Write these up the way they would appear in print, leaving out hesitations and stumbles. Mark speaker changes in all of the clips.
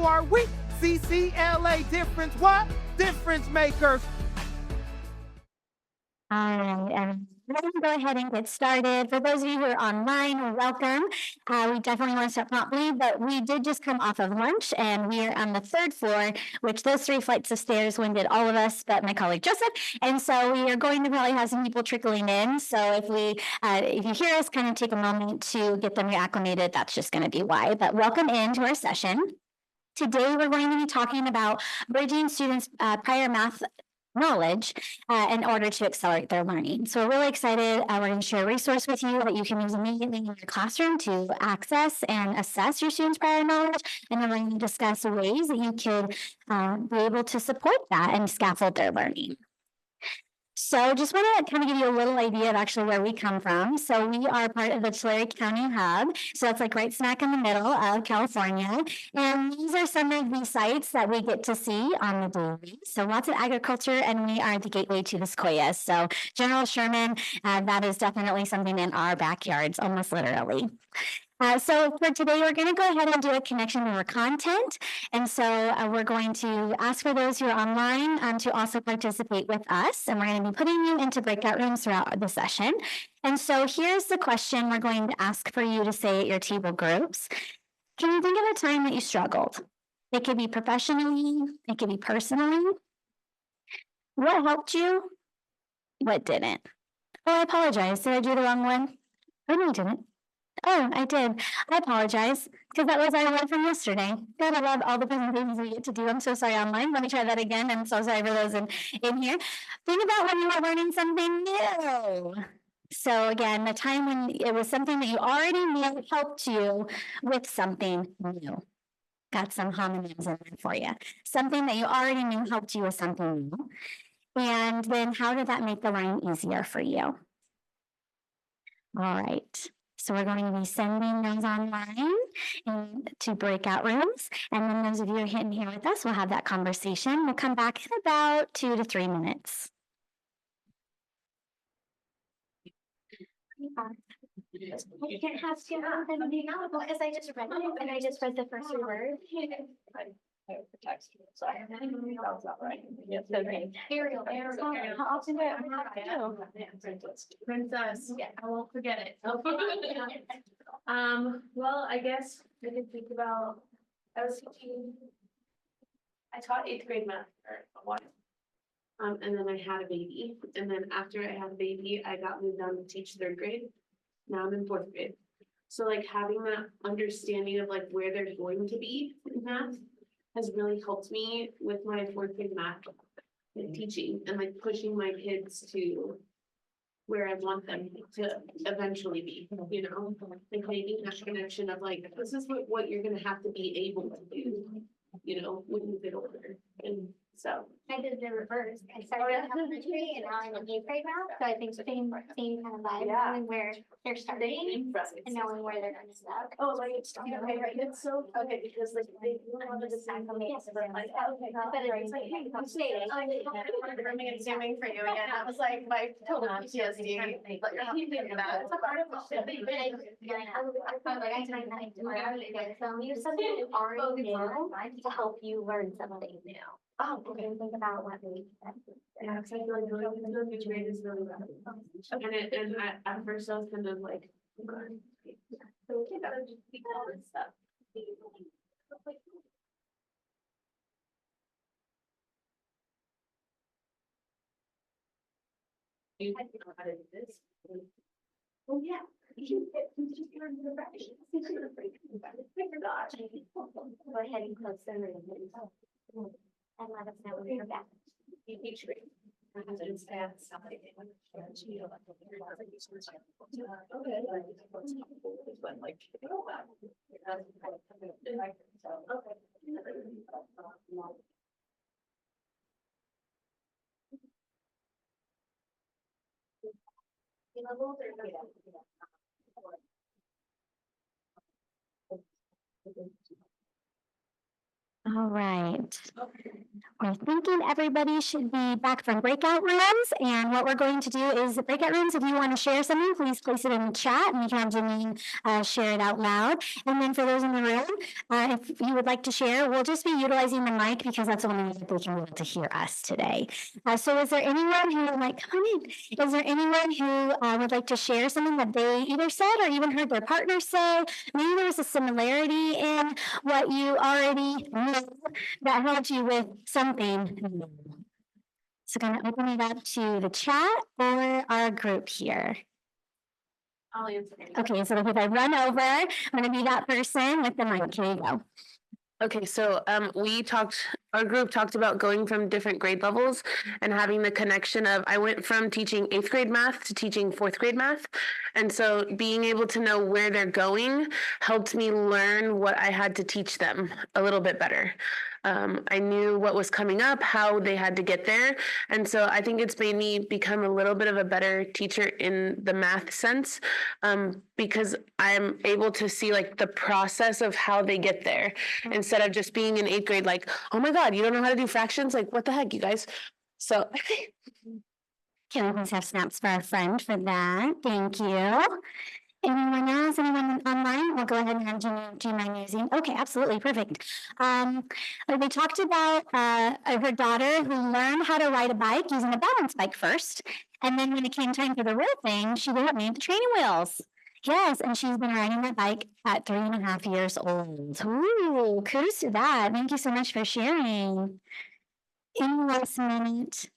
Speaker 1: who are we? CCLA difference what? Difference makers.
Speaker 2: All right, and we're going to go ahead and get started. For those of you who are online, welcome. We definitely want to start promptly, but we did just come off of lunch, and we are on the third floor, which those 3 flights of stairs winded all of us, but my colleague Joseph. And so we are going to probably have some people trickling in. So if you hear us kind of take a moment to get them reacclimated, that's just going to be why. But welcome into our session. Today, we're going to be talking about bridging students' prior math knowledge in order to accelerate their learning. So we're really excited. We're going to share a resource with you that you can use immediately in your classroom to access and assess your students' prior knowledge. And then we're going to discuss ways that you could be able to support that and scaffold their learning. So just want to kind of give you a little idea of actually where we come from. So we are part of the Tulare County Hub. So that's like right smack in the middle of California. And these are some of the sites that we get to see on the daily. So lots of agriculture, and we are the gateway to the Sequoias. So General Sherman, that is definitely something in our backyards, almost literally. So for today, we're going to go ahead and do a connection over content. And so we're going to ask for those who are online to also participate with us. And we're going to be putting you into breakout rooms throughout the session. And so here's the question we're going to ask for you to say at your table groups. Can you think of a time that you struggled? It could be professionally, it could be personally. What helped you? What didn't? Oh, I apologize. Did I do the wrong one? Oh, no, I didn't. Oh, I did. I apologize, because that was our one from yesterday. God, I love all the presentations we get to do. I'm so sorry online. Let me try that again. I'm so sorry for those in here. Think about when you were learning something new. So again, the time when it was something that you already knew helped you with something new. Got some homonyms in there for you. Something that you already knew helped you with something new. And then how did that make the learning easier for you? All right. So we're going to be sending those online and to breakout rooms. And then those of you who are in here with us, we'll have that conversation. We'll come back in about 2 to 3 minutes. I can't have 2 because I just read it and I just read the first word.
Speaker 3: Text. Sorry. That's not right. Yes, okay.
Speaker 2: Ariel. How often do I do?
Speaker 3: Princess. Yeah, I won't forget it. Well, I guess I could think about. I taught 8th grade math for a while. And then I had a baby. And then after I had a baby, I got moved on to teach 3rd grade. Now I'm in 4th grade. So like having that understanding of like where they're going to be in math has really helped me with my 4th grade math and teaching and like pushing my kids to where I want them to eventually be, you know, like making that connection of like, this is what you're gonna have to be able to do, you know, when you get older. And so
Speaker 2: I did the reverse. I started in elementary and now I'm in 8th grade now. So I think same kind of vibe, knowing where they're starting and knowing where they're gonna stop.
Speaker 3: oh, like it's okay, right? It's so okay because like they love the same but like it's like hey, I'm saying and zooming for you again. That was like my total PTSD. But you're thinking about it's a part of the shit.
Speaker 2: Use something you already know to help you learn something new.
Speaker 3: Oh, okay.
Speaker 2: Think about what we
Speaker 3: Yeah, because I feel like the grade is really bad. And at first I was kind of like, okay. So we gotta just keep all this stuff. You know how to do this. Oh yeah. You just learn the fractions.
Speaker 2: Go ahead and close the room and let us know when you're back.
Speaker 3: Each grade.
Speaker 2: All right. We're thinking everybody should be back from breakout rooms. And what we're going to do is breakout rooms. If you want to share something, please place it in the chat and you can have Janine share it out loud. And then for those in the room, if you would like to share, we'll just be utilizing the mic because that's the only way that they can be able to hear us today. So is there anyone who might come on in? Is there anyone who would like to share something that they either said or even heard their partner say? Maybe there was a similarity in what you already knew that helped you with something new. So I'm going to open it up to the chat or our group here.
Speaker 3: I'll answer.
Speaker 2: Okay, so if I run over, I'm going to be that person with the mic. Here you go.
Speaker 4: Okay, so our group talked about going from different grade levels and having the connection of, I went from teaching 8th grade math to teaching 4th grade math. And so being able to know where they're going helped me learn what I had to teach them a little bit better. I knew what was coming up, how they had to get there. And so I think it's made me become a little bit of a better teacher in the math sense, because I'm able to see like the process of how they get there instead of just being in 8th grade, like, oh my God, you don't know how to do fractions? Like, what the heck, you guys? So.
Speaker 2: Can we please have snaps for our friend for that? Thank you. Anyone else? Anyone online? We'll go ahead and have Janine using. Okay, absolutely, perfect. They talked about her daughter who learned how to ride a bike using a balance bike first. And then when it came time for the real thing, she didn't need the training wheels. Yes, and she's been riding that bike at 3.5 years old. Ooh, kudos to that. Thank you so much for sharing. Any last minute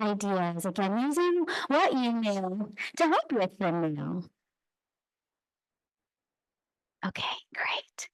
Speaker 2: ideas? Again, using what you knew to help with the new. Okay, great.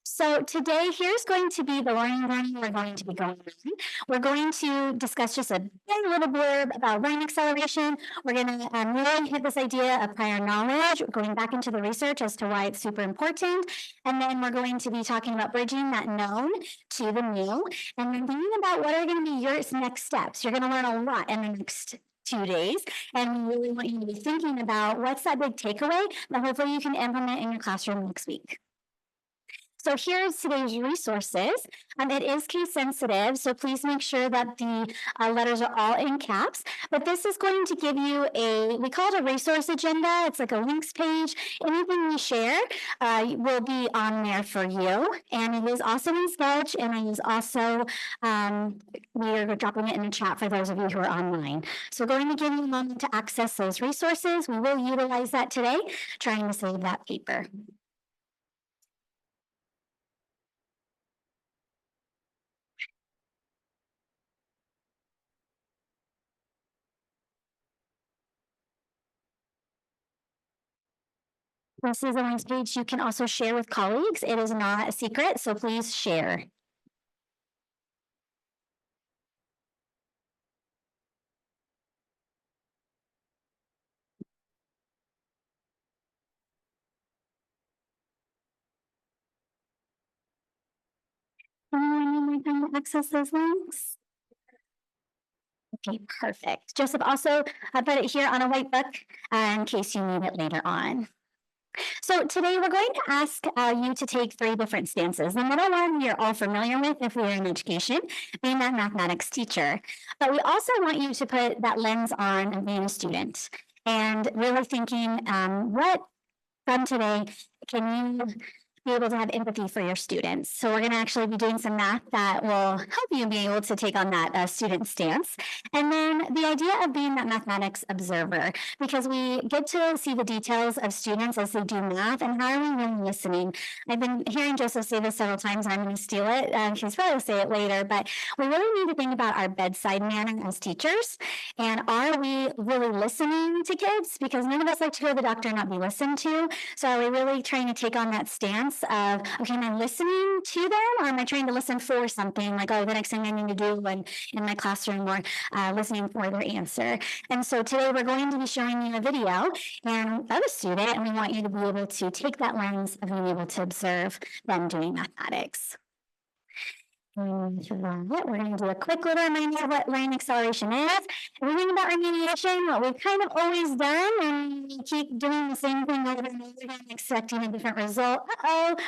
Speaker 2: So today, here's going to be the learning journey we're going to be going on. We're going to discuss just a very little blurb about learning acceleration. We're going to really hit this idea of prior knowledge, going back into the research as to why it's super important. And then we're going to be talking about bridging that known to the new. And then thinking about what are going to be your next steps. You're going to learn a lot in the next 2 days. And we really want you to be thinking about what's that big takeaway that hopefully you can implement in your classroom next week. So here's today's resources. It is case sensitive, so please make sure that the letters are all in caps. But this is going to give you we call it a resource agenda. It's like a links page. Anything we share will be on there for you. And it is also in Sketch, and it is also, we are dropping it in the chat for those of you who are online. So going to give you a moment to access those resources. We will utilize that today, trying to save that paper. This is a links page you can also share with colleagues. It is not a secret, so please share. Anyone need to access those links? Okay, perfect. Joseph, also, I put it here on a white book in case you need it later on. So today we're going to ask you to take 3 different stances. The middle one you're all familiar with if we're in education, being that mathematics teacher. But we also want you to put that lens on of being a student and really thinking, what from today can you be able to have empathy for your students? So we're going to actually be doing some math that will help you be able to take on that student stance. And then the idea of being that mathematics observer, because we get to see the details of students as they do math and how are we really listening. I've been hearing Joseph say this several times and I'm going to steal it. He's probably will say it later, but we really need to think about our bedside manner as teachers. And are we really listening to kids? Because none of us like to go to the doctor and not be listened to. So are we really trying to take on that stance of, okay, am I listening to them or am I trying to listen for something like, oh, the next thing I need to do when in my classroom or listening for their answer. And so today we're going to be showing you a video and of a student, and we want you to be able to take that lens of being able to observe them doing mathematics. We're going to do a quick little reminder of what learning acceleration is. Everything about remediation, what we've kind of always done, and we keep doing the same thing over and over again, expecting a different result.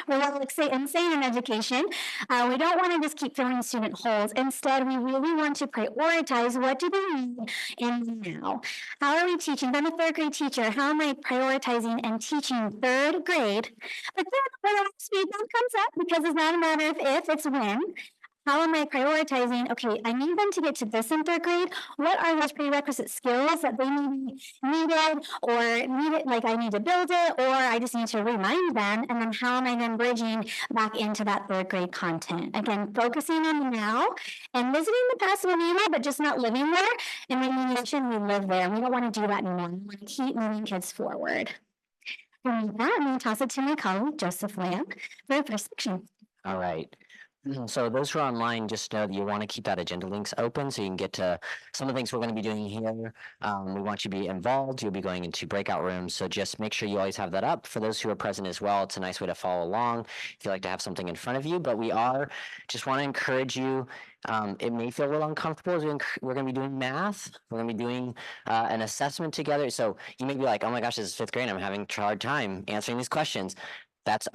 Speaker 2: We're a little insane in education. We don't want to just keep filling student holes. Instead, we really want to prioritize what do they need in the now. How are we teaching? I'm a third grade teacher. How am I prioritizing and teaching third grade? But then when our speed bump comes up, because it's not a matter of if, it's when. How am I prioritizing? Okay, I need them to get to this in third grade. What are those prerequisite skills that they needed or needed, like I need to build it, or I just need to remind them? And then how am I then bridging back into that third grade content? Again, focusing on the now and visiting the past when needed, but just not living there. In remediation, we live there. We don't want to do that anymore. We want to keep moving kids forward. And with that, I'm going to toss it to my colleague, Joseph Lamb, for the first section.
Speaker 5: All right. So those who are online, just know that you want to keep that agenda links open so you can get to some of the things we're going to be doing here. We want you to be involved. You'll be going into breakout rooms. So just make sure you always have that up. For those who are present as well, it's a nice way to follow along if you like to have something in front of you. But we are just want to encourage you. It may feel a little uncomfortable as we're going to be doing math. We're going to be doing an assessment together. So you may be like, oh my gosh, this is fifth grade. I'm having a hard time answering these questions. That's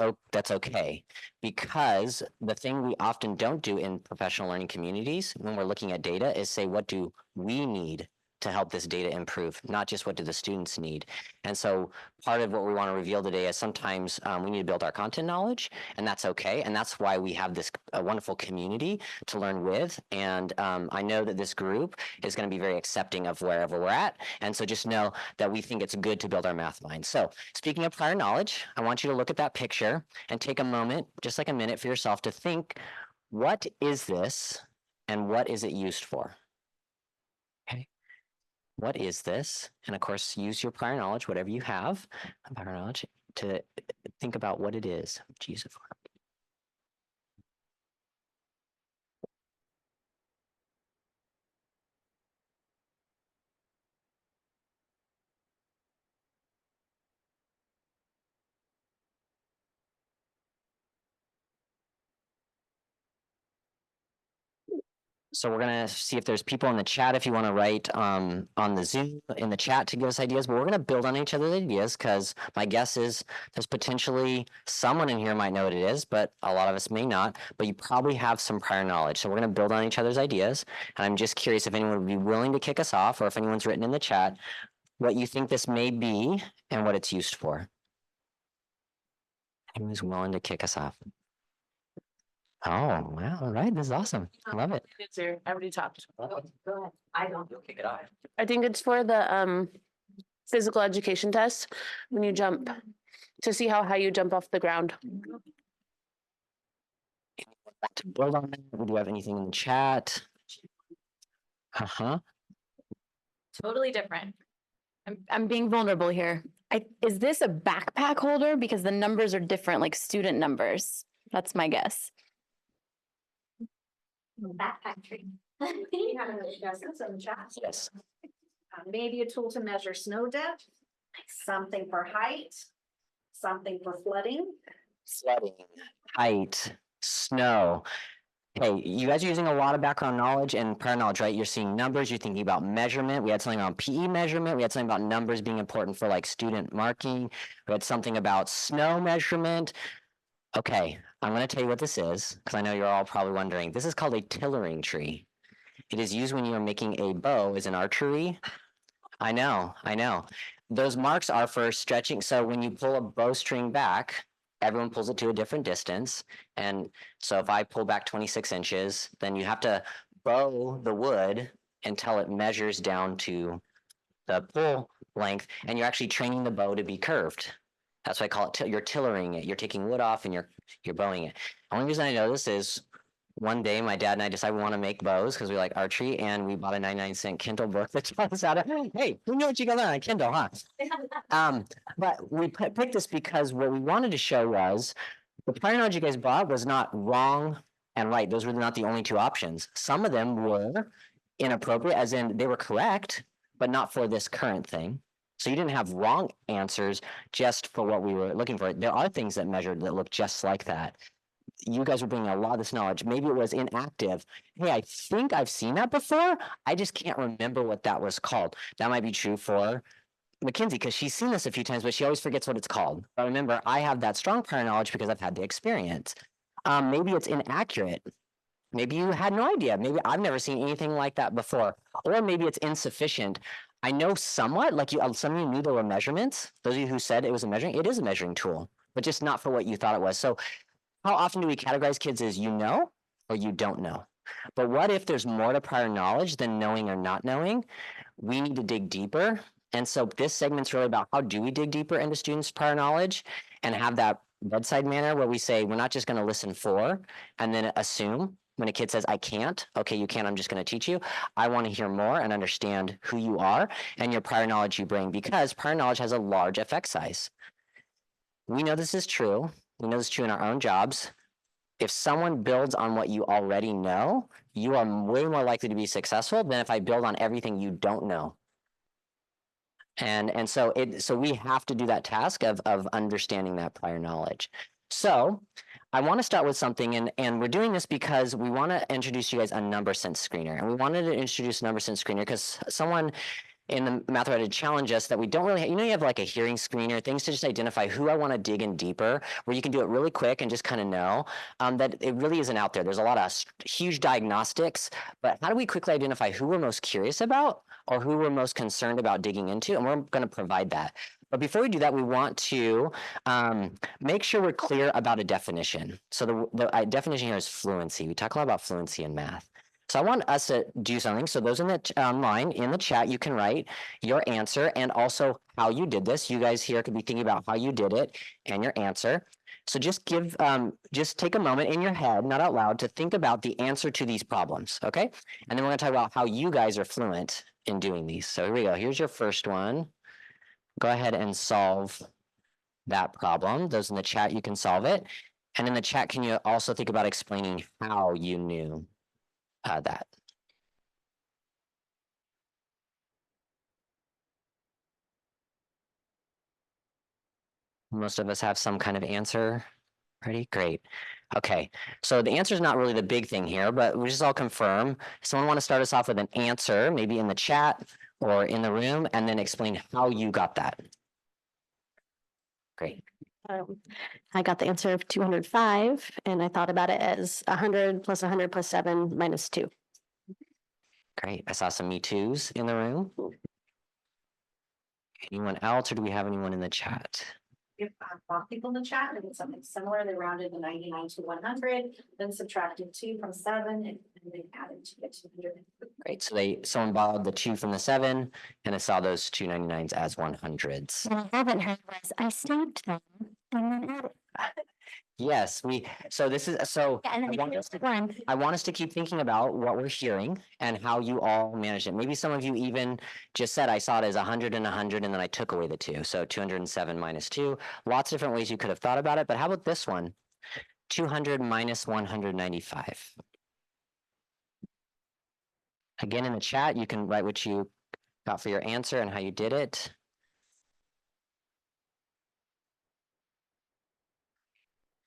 Speaker 5: okay, because the thing we often don't do in professional learning communities when we're looking at data is say, what do we need to help this data improve, not just what do the students need. And so part of what we want to reveal today is sometimes we need to build our content knowledge, and that's okay. And that's why we have this wonderful community to learn with. And I know that this group is going to be very accepting of wherever we're at. And so just know that we think it's good to build our math mind. So speaking of prior knowledge, I want you to look at that picture and take a moment, just like a minute for yourself to think, what is this and what is it used for? Okay. What is this? And of course, use your prior knowledge, whatever you have, prior knowledge, to think about what it is. Use it for. So we're gonna see if there's people in the chat if you want to write on the Zoom in the chat to give us ideas, but we're gonna build on each other's ideas because my guess is there's potentially someone in here might know what it is, but a lot of us may not, but you probably have some prior knowledge. So we're gonna build on each other's ideas. And I'm just curious if anyone would be willing to kick us off or if anyone's written in the chat what you think this may be and what it's used for. Anyone's willing to kick us off? Oh, wow. All right. This is awesome. I love it.
Speaker 4: Answer. I already talked.
Speaker 5: Go ahead. I don't. You'll kick it off.
Speaker 4: I think it's for the physical education test when you jump to see how high you jump off the ground.
Speaker 5: To build on that, do you have anything in the chat?
Speaker 6: Totally different. I'm being vulnerable here. Is this a backpack holder? Because the numbers are different, like student numbers. That's my guess.
Speaker 2: Backpack tree.
Speaker 7: You have any guesses in the chat?
Speaker 5: Yes.
Speaker 7: Maybe a tool to measure snow depth, something for height, something for flooding.
Speaker 5: Flooding, height, snow. Hey, you guys are using a lot of background knowledge and prior knowledge, right? You're seeing numbers, you're thinking about measurement. We had something on PE measurement. We had something about numbers being important for like student marking. We had something about snow measurement. Okay, I'm going to tell you what this is because I know you're all probably wondering. This is called a tillering tree. It is used when you are making a bow as an archery. I know. Those marks are for stretching. So when you pull a bowstring back, everyone pulls it to a different distance. And so if I pull back 26 inches, then you have to bow the wood until it measures down to the pull length. And you're actually training the bow to be curved. That's why I call it, you're tillering it. You're taking wood off and you're bowing it. The only reason I know this is one day my dad and I decided we want to make bows because we like archery, and we bought a 99-cent Kindle book that taught us how to, hey, who knew what you got on a Kindle, huh? But we picked this because what we wanted to show was the prior knowledge you guys bought was not wrong and right. Those were not the only two options. Some of them were inappropriate, as in they were correct, but not for this current thing. So you didn't have wrong answers just for what we were looking for. There are things that measured that look just like that. you guys were bringing a lot of this knowledge. Maybe it was inactive. Hey, I think I've seen that before. I just can't remember what that was called. That might be true for McKenzi because she's seen this a few times, but she always forgets what it's called. But remember, I have that strong prior knowledge because I've had the experience. Maybe it's inaccurate. Maybe you had no idea. Maybe I've never seen anything like that before. Or maybe it's insufficient. I know somewhat, like you, some of you knew there were measurements. Those of you who said it was a measuring, it is a measuring tool, but just not for what you thought it was. So how often do we categorize kids as you know or you don't know? But what if there's more to prior knowledge than knowing or not knowing? We need to dig deeper. And so this segment's really about how do we dig deeper into students' prior knowledge and have that bedside manner where we say we're not just going to listen for and then assume when a kid says, I can't, okay, you can't, I'm just going to teach you. I want to hear more and understand who you are and your prior knowledge you bring because prior knowledge has a large effect size. We know this is true. We know this is true in our own jobs. If someone builds on what you already know, you are way more likely to be successful than if I build on everything you don't know. And so we have to do that task of understanding that prior knowledge. So I want to start with something, and we're doing this because we want to introduce you guys a number sense screener. And we wanted to introduce a number sense screener because someone in the math had to challenge us that we don't really, you have like a hearing screener, things to just identify who I want to dig in deeper, where you can do it really quick and just kind of know that it really isn't out there. There's a lot of huge diagnostics, but how do we quickly identify who we're most curious about or who we're most concerned about digging into? And we're going to provide that. But before we do that, we want to make sure we're clear about a definition. So the definition here is fluency. We talk a lot about fluency in math. So I want us to do something. So those in the online in the chat, you can write your answer and also how you did this. You guys here could be thinking about how you did it and your answer. So just just take a moment in your head, not out loud, to think about the answer to these problems, okay? And then we're going to talk about how you guys are fluent in doing these. So here we go. Here's your first one. Go ahead and solve that problem. Those in the chat, you can solve it. And in the chat, can you also think about explaining how you knew that? Most of us have some kind of answer. Ready? Great. Okay, so the answer is not really the big thing here, but we just all confirm. Someone want to start us off with an answer, maybe in the chat or in the room, and then explain how you got that. Great.
Speaker 8: I got the answer of 205, and I thought about it as 100 plus 100 plus 7 minus 2.
Speaker 5: Great. I saw some Me Too's in the room. Anyone else, or do we have anyone in the chat?
Speaker 7: If a lot of people in the chat, and it's something similar, they rounded the 99 to 100, then subtracted 2 from 7, and then added to get 200.
Speaker 5: Great. So someone borrowed the 2 from the 7, and I saw those 2 99s as 100s.
Speaker 2: What I haven't heard was I stamped them and then added.
Speaker 5: Yes, this is, so
Speaker 2: Yeah, and then
Speaker 5: I
Speaker 2: I
Speaker 5: want us to I want us to keep thinking about what we're hearing and how you all manage it. Maybe some of you even just said, I saw it as 100 and 100, and then I took away the 2. So 207 minus 2. Lots of different ways you could have thought about it, but how about this one? 200 minus 195. Again, in the chat, you can write what you got for your answer and how you did it.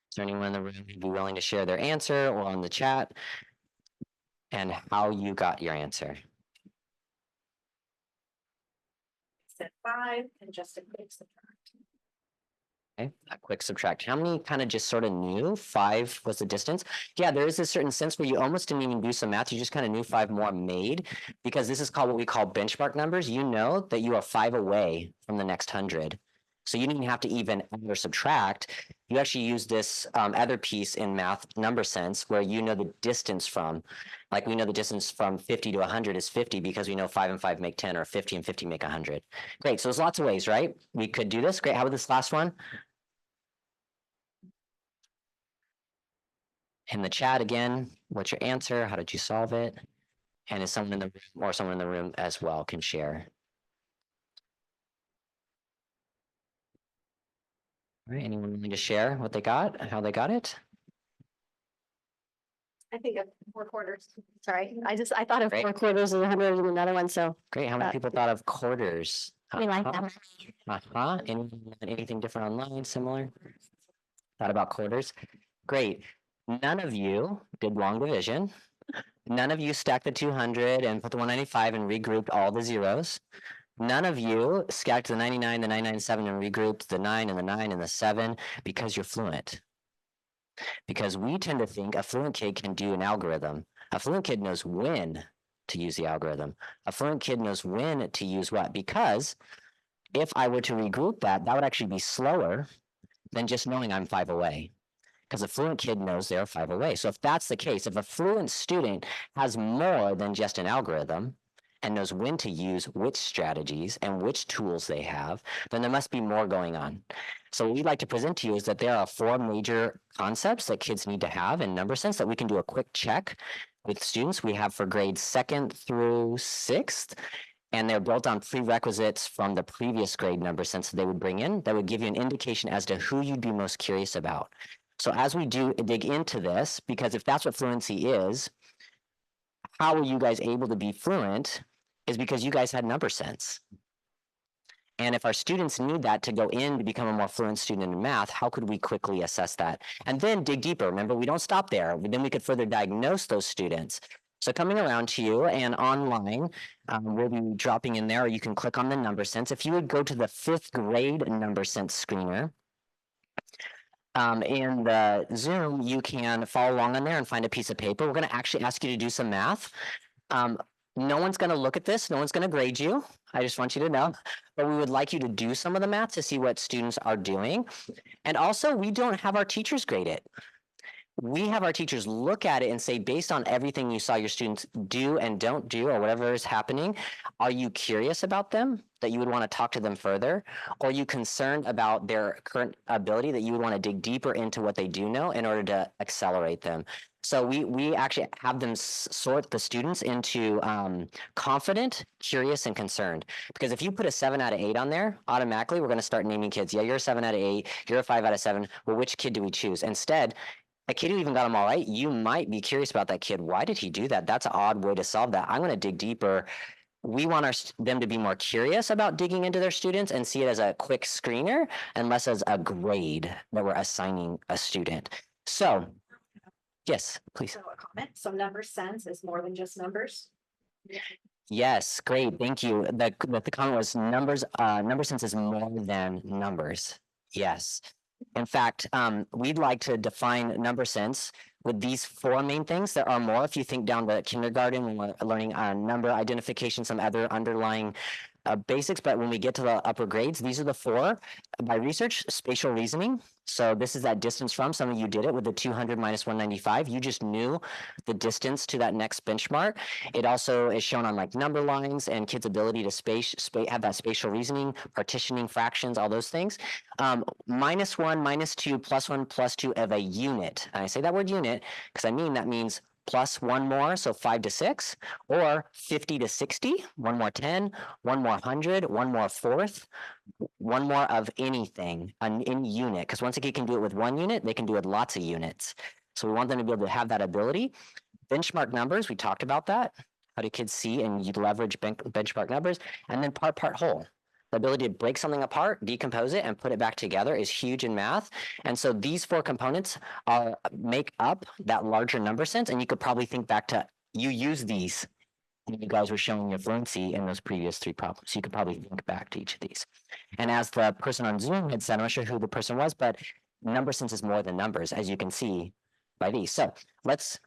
Speaker 5: Is there anyone in the room who'd be willing to share their answer or on the chat and how you got your answer?
Speaker 7: Said 5 and just a quick subtract.
Speaker 5: Okay, a quick subtract. How many kind of just sort of knew 5 was the distance? Yeah, there is a certain sense where you almost didn't even do some math. You just kind of knew 5 more made because this is called what we call benchmark numbers. You know that you are 5 away from the next 100. So you didn't have to even add or subtract. You actually use this other piece in math, number sense, where you know the distance from, like we know the distance from 50 to 100 is 50 because we know 5 and 5 make 10 or 50 and 50 make 100. Great, so there's lots of ways, right? We could do this. Great, how about this last one? In the chat again, what's your answer? How did you solve it? And is someone in the room or someone in the room as well can share? All right, anyone willing to share what they got, how they got it?
Speaker 8: I think of 4 quarters. Sorry, I thought of
Speaker 5: Great.
Speaker 8: 4 quarters and 100 and another one. So
Speaker 5: Great, how many people thought of quarters?
Speaker 2: We like that.
Speaker 5: Anything different online, similar? Thought about quarters? Great. None of you did long division. None of you stacked the 200 and put the 195 and regrouped all the zeros. None of you stacked the 99, the 997 and regrouped the 9 and the 9 and the 7 because you're fluent. Because we tend to think a fluent kid can do an algorithm. A fluent kid knows when to use the algorithm. A fluent kid knows when to use what. Because if I were to regroup that, that would actually be slower than just knowing I'm 5 away. Because a fluent kid knows they're 5 away. So if that's the case, if a fluent student has more than just an algorithm and knows when to use which strategies and which tools they have, then there must be more going on. So what we'd like to present to you is that there are 4 major concepts that kids need to have in number sense that we can do a quick check with students. We have for grades 2nd through 6th, and they're built on prerequisites from the previous grade number sense that they would bring in that would give you an indication as to who you'd be most curious about. So as we do dig into this, because if that's what fluency is, how were you guys able to be fluent is because you guys had number sense. And if our students need that to go in to become a more fluent student in math, how could we quickly assess that? And then dig deeper. Remember, we don't stop there. Then we could further diagnose those students. So coming around to you and online, we'll be dropping in there, or you can click on the number sense. If you would go to the 5th grade number sense screener, in the Zoom, you can follow along on there and find a piece of paper. We're going to actually ask you to do some math. No one's going to look at this. No one's going to grade you. I just want you to know. But we would like you to do some of the math to see what students are doing. And also, we don't have our teachers grade it. We have our teachers look at it and say, based on everything you saw your students do and don't do, or whatever is happening, are you curious about them that you would want to talk to them further? Or are you concerned about their current ability that you would want to dig deeper into what they do know in order to accelerate them? So we actually have them sort the students into confident, curious, and concerned. Because if you put a 7 out of 8 on there, automatically we're going to start naming kids. Yeah, you're a 7 out of 8. You're a 5 out of 7. Well, which kid do we choose? Instead, a kid who even got them all right, you might be curious about that kid. Why did he do that? That's an odd way to solve that. I'm going to dig deeper. We want them to be more curious about digging into their students and see it as a quick screener and less as a grade that we're assigning a student. So, yes, please.
Speaker 7: So a comment, so number sense is more than just numbers.
Speaker 5: Yes, great. Thank you. The comment was numbers, number sense is more than numbers. Yes. In fact, we'd like to define number sense with these 4 main things. There are more if you think down to kindergarten when we're learning number identification, some other underlying basics. But when we get to the upper grades, these are the 4 by research: spatial reasoning. So this is that distance from. Some of you did it with the 200 minus 195. You just knew the distance to that next benchmark. It also is shown on like number lines and kids' ability to have that spatial reasoning, partitioning fractions, all those things. -1, -2, +1, +2 of a unit. And I say that word unit because that means plus 1 more, so 5 to 6, or 50 to 60, 1 more 10, 1 more 100, 1 more 4th, 1 more of anything, any unit. Because once a kid can do it with 1 unit, they can do it with lots of units. So we want them to be able to have that ability. Benchmark numbers, we talked about that. How do kids see and you leverage benchmark numbers? And then part whole. The ability to break something apart, decompose it, and put it back together is huge in math. And so these 4 components make up that larger number sense. And you could probably think back to, you use these when you guys were showing your fluency in those previous 3 problems. You could probably think back to each of these. And as the person on Zoom had said, I'm not sure who the person was, but number sense is more than numbers, as you can see by these. So let's...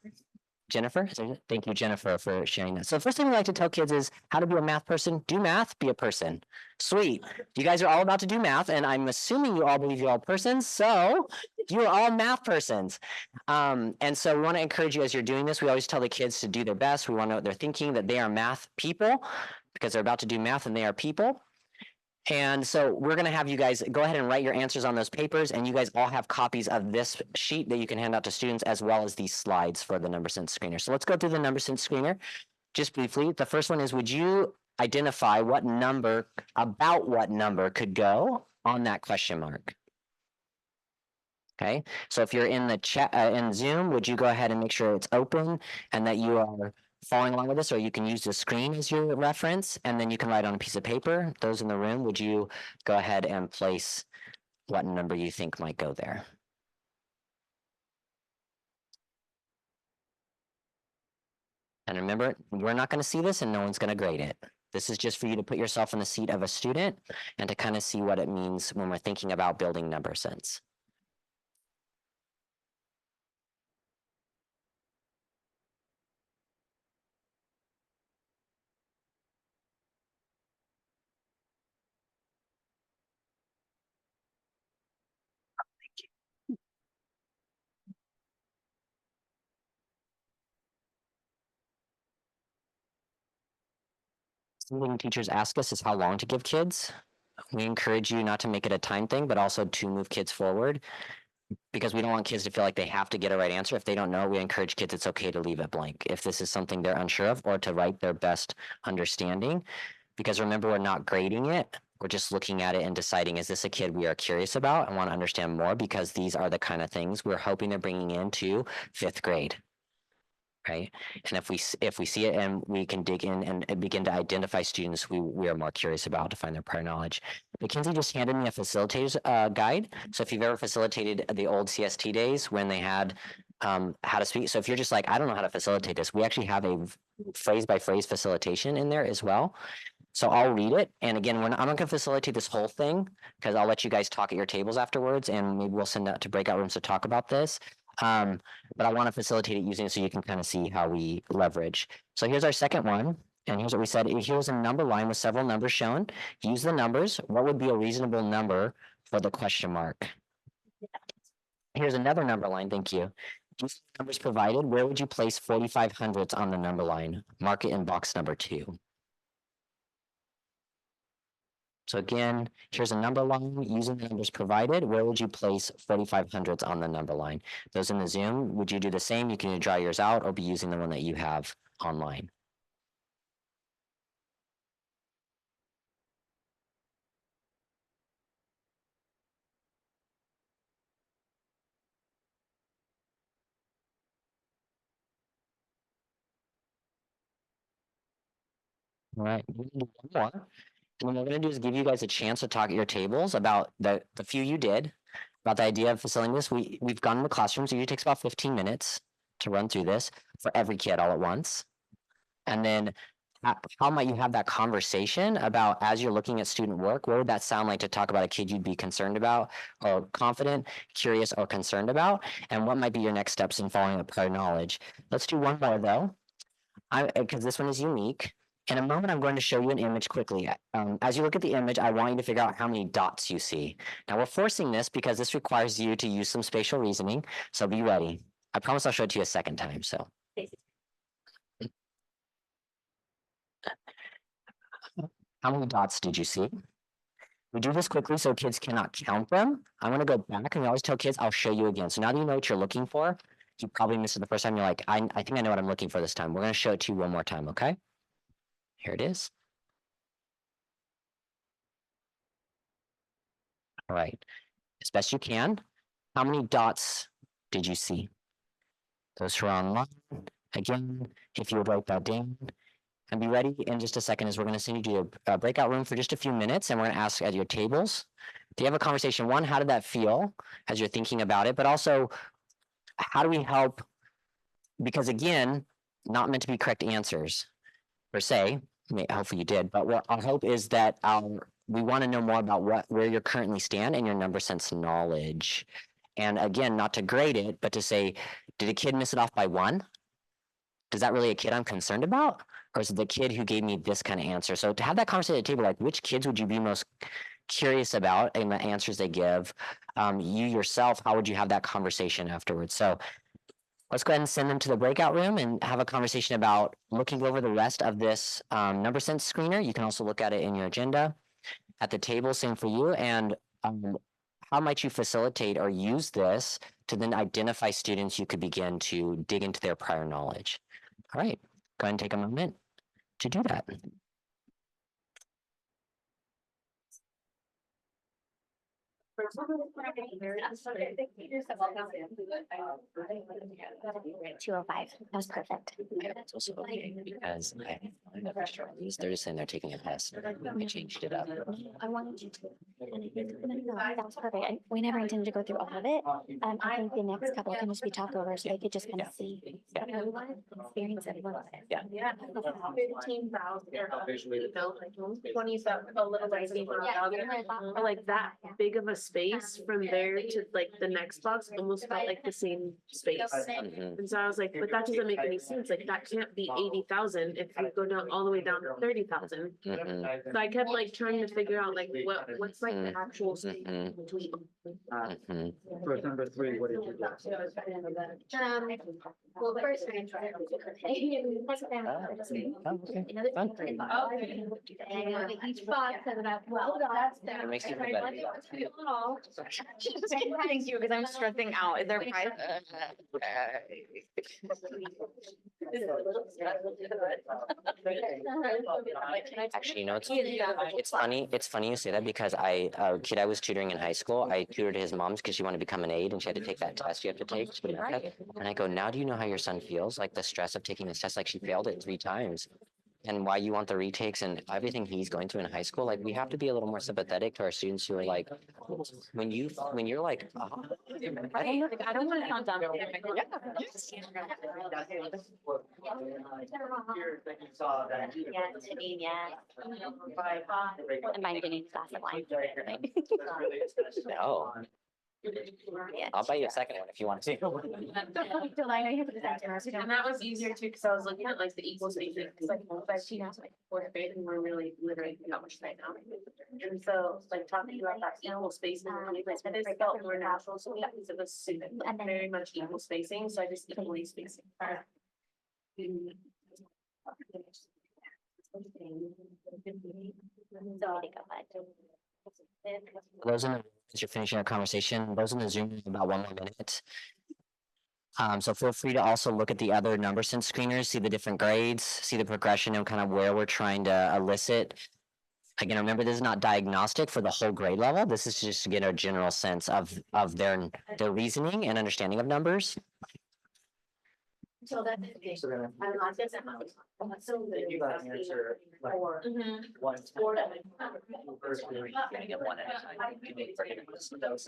Speaker 5: Jennifer, thank you, Jennifer, for sharing that. So the first thing we like to tell kids is how to be a math person. Do math, be a person. Sweet. You guys are all about to do math, and I'm assuming you all believe you're all persons, so you're all math persons. And so we want to encourage you as you're doing this. We always tell the kids to do their best. We want to know what they're thinking, that they are math people, because they're about to do math and they are people. And so we're going to have you guys go ahead and write your answers on those papers, and you guys all have copies of this sheet that you can hand out to students, as well as these slides for the number sense screener. So let's go through the number sense screener just briefly. The first one is, would you identify about what number could go on that question mark? Okay, so if you're in the chat in Zoom, would you go ahead and make sure it's open and that you are following along with this, or you can use the screen as your reference, and then you can write on a piece of paper. Those in the room, would you go ahead and place what number you think might go there? And remember, we're not going to see this and no one's going to grade it. This is just for you to put yourself in the seat of a student and to kind of see what it means when we're thinking about building number sense. Something teachers ask us is how long to give kids. We encourage you not to make it a time thing, but also to move kids forward because we don't want kids to feel like they have to get a right answer. If they don't know, we encourage kids, it's okay to leave it blank. If this is something they're unsure of, or to write their best understanding. Because remember, we're not grading it. We're just looking at it and deciding, is this a kid we are curious about and want to understand more? Because these are the kind of things we're hoping they're bringing into 5th grade. Right. And if we see it and we can dig in and begin to identify students we are more curious about to find their prior knowledge. McKenzi just handed me a facilitator's guide. So if you've ever facilitated the old CST days when they had how to speak. So if you're just like, I don't know how to facilitate this, we actually have a phrase by phrase facilitation in there as well. So I'll read it. And again, I'm not going to facilitate this whole thing because I'll let you guys talk at your tables afterwards and maybe we'll send out to breakout rooms to talk about this. But I want to facilitate it using it so you can kind of see how we leverage. So here's our second one. And here's what we said. Here's a number line with several numbers shown. Use the numbers. What would be a reasonable number for the question mark? Here's another number line. Thank you. Use the numbers provided. Where would you place 4500s on the number line? Mark it in box number 2. So again, here's a number line using the numbers provided. Where would you place 4500s on the number line? Those in the Zoom, would you do the same? You can draw yours out or be using the one that you have online. All right, we're gonna do one more. And what we're going to do is give you guys a chance to talk at your tables about the few you did, about the idea of facilitating this. We've gone in the classrooms. It usually takes about 15 minutes to run through this for every kid all at once. And then how might you have that conversation about as you're looking at student work? What would that sound like to talk about a kid you'd be concerned about or confident, curious, or concerned about? And what might be your next steps in following up prior knowledge? Let's do one more though, because this one is unique. In a moment, I'm going to show you an image quickly. As you look at the image, I want you to figure out how many dots you see. Now, we're forcing this because this requires you to use some spatial reasoning, so be ready. I promise I'll show it to you a second time, so. How many dots did you see? We do this quickly so kids cannot count them. I'm going to go back, and we always tell kids, I'll show you again. So now that you know what you're looking for, you probably missed it the first time. You're like, I think I know what I'm looking for this time. We're going to show it to you one more time, okay? Here it is. All right, as best you can. How many dots did you see? Those who are online, again, if you would write that down. And be ready in just a second as we're going to send you to a breakout room for just a few minutes and we're going to ask at your tables. Do you have a conversation? One, how did that feel as you're thinking about it? But also, how do we help? Because again, not meant to be correct answers per se. Hopefully you did, but what our hope is that we want to know more about where you currently stand and your number sense knowledge. And again, not to grade it, but to say, did a kid miss it off by 1? Is that really a kid I'm concerned about? Or is it the kid who gave me this kind of answer? So to have that conversation at the table, like which kids would you be most curious about in the answers they give? You yourself, how would you have that conversation afterwards? So let's go ahead and send them to the breakout room and have a conversation about looking over the rest of this number sense screener. You can also look at it in your agenda at the table, same for you. And how might you facilitate or use this to then identify students you could begin to dig into their prior knowledge? All right, go ahead and take a moment to do that.
Speaker 2: $205. That was perfect.
Speaker 5: It's also okay because I never started these. They're just saying they're taking a test. We changed it up.
Speaker 2: I wanted you to. And I think, no, that was perfect. We never intended to go through all of it. I think the next couple can just be talked over so they could just kind of see.
Speaker 5: Yeah.
Speaker 2: We wanted to experience it a little bit.
Speaker 5: Yeah.
Speaker 3: Yeah. 15,000 or 27, a little bit. Or like that big of a space from there to like the next box almost felt like the same space.
Speaker 5: Mhm.
Speaker 3: And so I was like, but that doesn't make any sense. Like that can't be 80,000 if you go down all the way down to 30,000.
Speaker 5: Mhm.
Speaker 3: So I kept like trying to figure out like what's like the actual space
Speaker 5: Mhm.
Speaker 3: between.
Speaker 5: Mhm.
Speaker 9: For number 3, what did you do?
Speaker 2: Well, first. Each box has about 12 dots.
Speaker 5: It makes you feel better.
Speaker 6: Thank you, because I'm stressing out. Is there a prize?
Speaker 5: Actually, you know, it's funny you say that because a kid I was tutoring in high school, I tutored his mom's because she wanted to become an aide and she had to take that test you have to take. to be an APTEC. And I go, now do you know how your son feels? Like the stress of taking this test, like she failed it 3 times. And why you want the retakes and everything he's going through in high school. Like we have to be a little more sympathetic to our students who are like, when you're like,
Speaker 6: I don't want to count down.
Speaker 2: And mine getting a glass of wine.
Speaker 5: no, I'll buy you a second one if you want to.
Speaker 3: And that was easier too, because I was looking at like the equal spacing, because like she has like 4th grade and we're really literally not much right now. And so like talking about that equal spacing, I just felt more natural to me because it was very much equal spacing, so I just equally spacing.
Speaker 5: Those in the, as you're finishing our conversation, those in the Zoom about 1 more minute. So feel free to also look at the other number sense screeners, see the different grades, see the progression and kind of where we're trying to elicit. Again, remember, this is not diagnostic for the whole grade level. This is just to get a general sense of their reasoning and understanding of numbers.
Speaker 7: So that. I'm not just.
Speaker 9: You got an answer. Like, one. First, you're gonna get one at a time. You need to break it into those.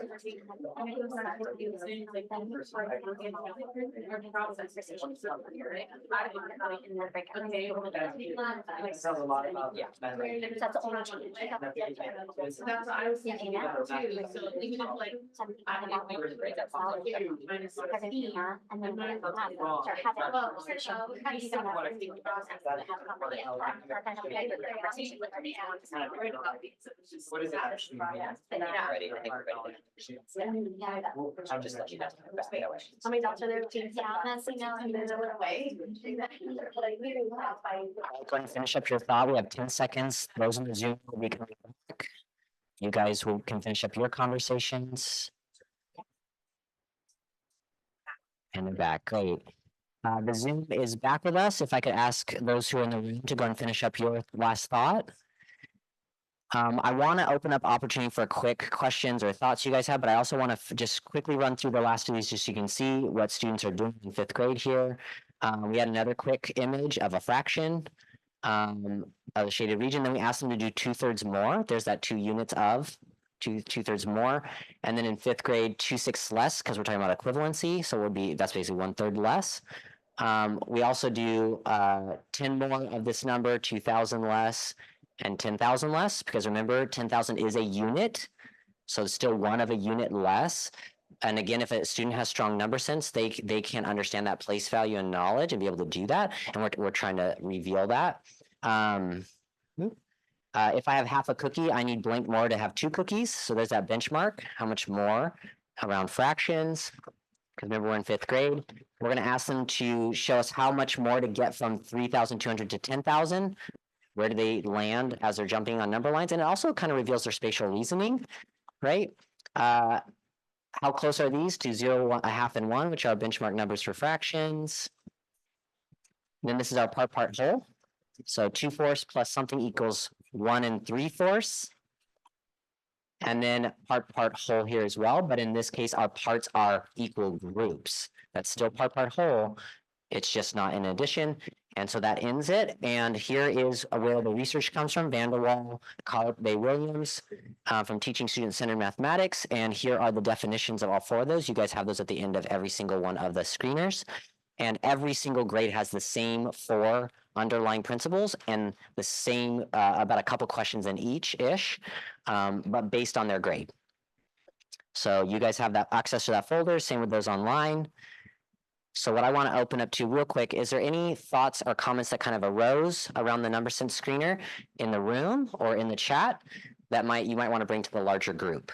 Speaker 9: Sounds a lot about.
Speaker 7: Yeah. That's the only change.
Speaker 3: That's what I was thinking about too, so even if like. I minus 16,
Speaker 2: And then.
Speaker 9: What is it actually? I'm just letting you know.
Speaker 7: How many dots are there? Away.
Speaker 5: Go ahead and finish up your thought. We have 10 seconds. Those in the Zoom will be coming back. You guys can finish up your conversations. And they're back. Great. The Zoom is back with us. If I could ask those who are in the room to go and finish up your last thought. I want to open up opportunity for quick questions or thoughts you guys have, but I also want to just quickly run through the last of these just so you can see what students are doing in 5th grade here. We had another quick image of a fraction of the shaded region. Then we asked them to do 2/3 more. There's that 2 units of 2/3 more. And then in 5th grade, 2/6 less, because we're talking about equivalency. So that's basically 1/3 less. We also do 10 more of this number, 2,000 less, and 10,000 less, because remember, 10,000 is a unit. So it's still 1 of a unit less. And again, if a student has strong number sense, they can understand that place value and knowledge and be able to do that. And we're trying to reveal that. If I have half a cookie, I need blank more to have 2 cookies. So there's that benchmark. How much more around fractions? Because remember, we're in 5th grade. We're going to ask them to show us how much more to get from 3,200 to 10,000. Where do they land as they're jumping on number lines? And it also kind of reveals their spatial reasoning, right? How close are these to 0, 1, a half, and 1, which are benchmark numbers for fractions? And then this is our part whole. So 2/4 plus something equals 1 3/4. And then part whole here as well, but in this case, our parts are equal groups. That's still part whole. It's just not in addition. And so that ends it. And here is where the research comes from, Vanderwall, Bay Williams, from Teaching Student-Centered Mathematics. And here are the definitions of all four of those. You guys have those at the end of every single one of the screeners. And every single grade has the same 4 underlying principles and the same, about a couple questions in each-ish, but based on their grade. So you guys have that access to that folder, same with those online. So what I want to open up to real quick, is there any thoughts or comments that kind of arose around the number sense screener in the room or in the chat that you might want to bring to the larger group?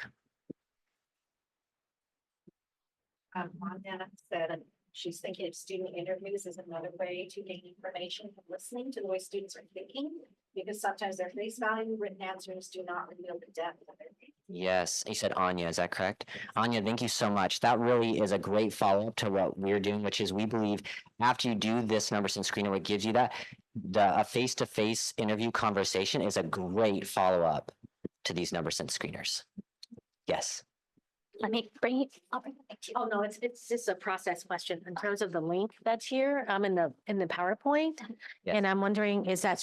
Speaker 7: Montana said she's thinking of student interviews as another way to gain information from listening to the way students are thinking, because sometimes their face value written answers do not reveal the depth of their thinking.
Speaker 5: Yes, you said Anya, is that correct? Anya, thank you so much. That really is a great follow-up to what we're doing, which is we believe after you do this number sense screener, what gives you that, a face-to-face interview conversation is a great follow-up to these number sense screeners. Yes.
Speaker 8: Let me bring it up. Oh, no, it's just a process question in terms of the link that's here, in the PowerPoint.
Speaker 5: Yes.
Speaker 8: And I'm wondering, is that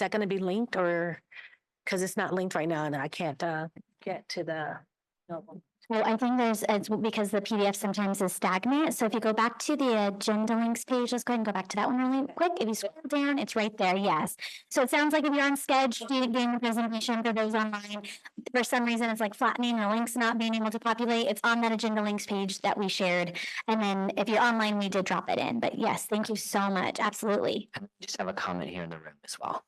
Speaker 8: going to be linked, or, because it's not linked right now and I can't, get to the.
Speaker 2: Well, I think it's because the PDF sometimes is stagnant. So if you go back to the agenda links page, let's go ahead and go back to that one really quick. If you scroll down, it's right there. Yes. So it sounds like if you're on Sketch, doing the presentation for those online, for some reason it's like flattening, the links not being able to populate. It's on that agenda links page that we shared. And then if you're online, we did drop it in. But yes, thank you so much. Absolutely.
Speaker 5: I just have a comment here in the room as well.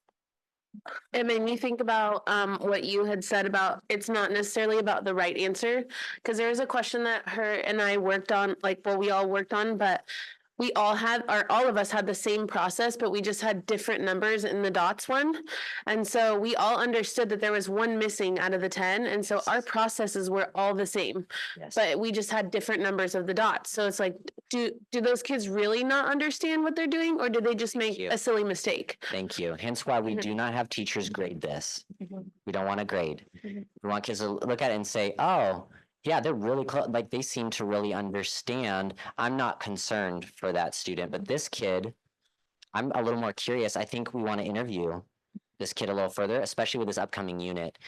Speaker 4: It made me think about what you had said about it's not necessarily about the right answer, because there was a question that her and I worked on, we all worked on, but we all all of us had the same process, but we just had different numbers in the dots one. And so we all understood that there was one missing out of the 10. And so our processes were all the same,
Speaker 5: Yes.
Speaker 4: but we just had different numbers of the dots. So it's like, do those kids really not understand what they're doing, or did they just make
Speaker 5: you.
Speaker 4: a silly mistake?
Speaker 5: Thank you. Hence why we do not have teachers grade this. We don't want to grade. We want kids to look at it and say, oh, yeah, they're really close. Like they seem to really understand. I'm not concerned for that student, but this kid, I'm a little more curious. I think we want to interview this kid a little further, especially with this upcoming unit.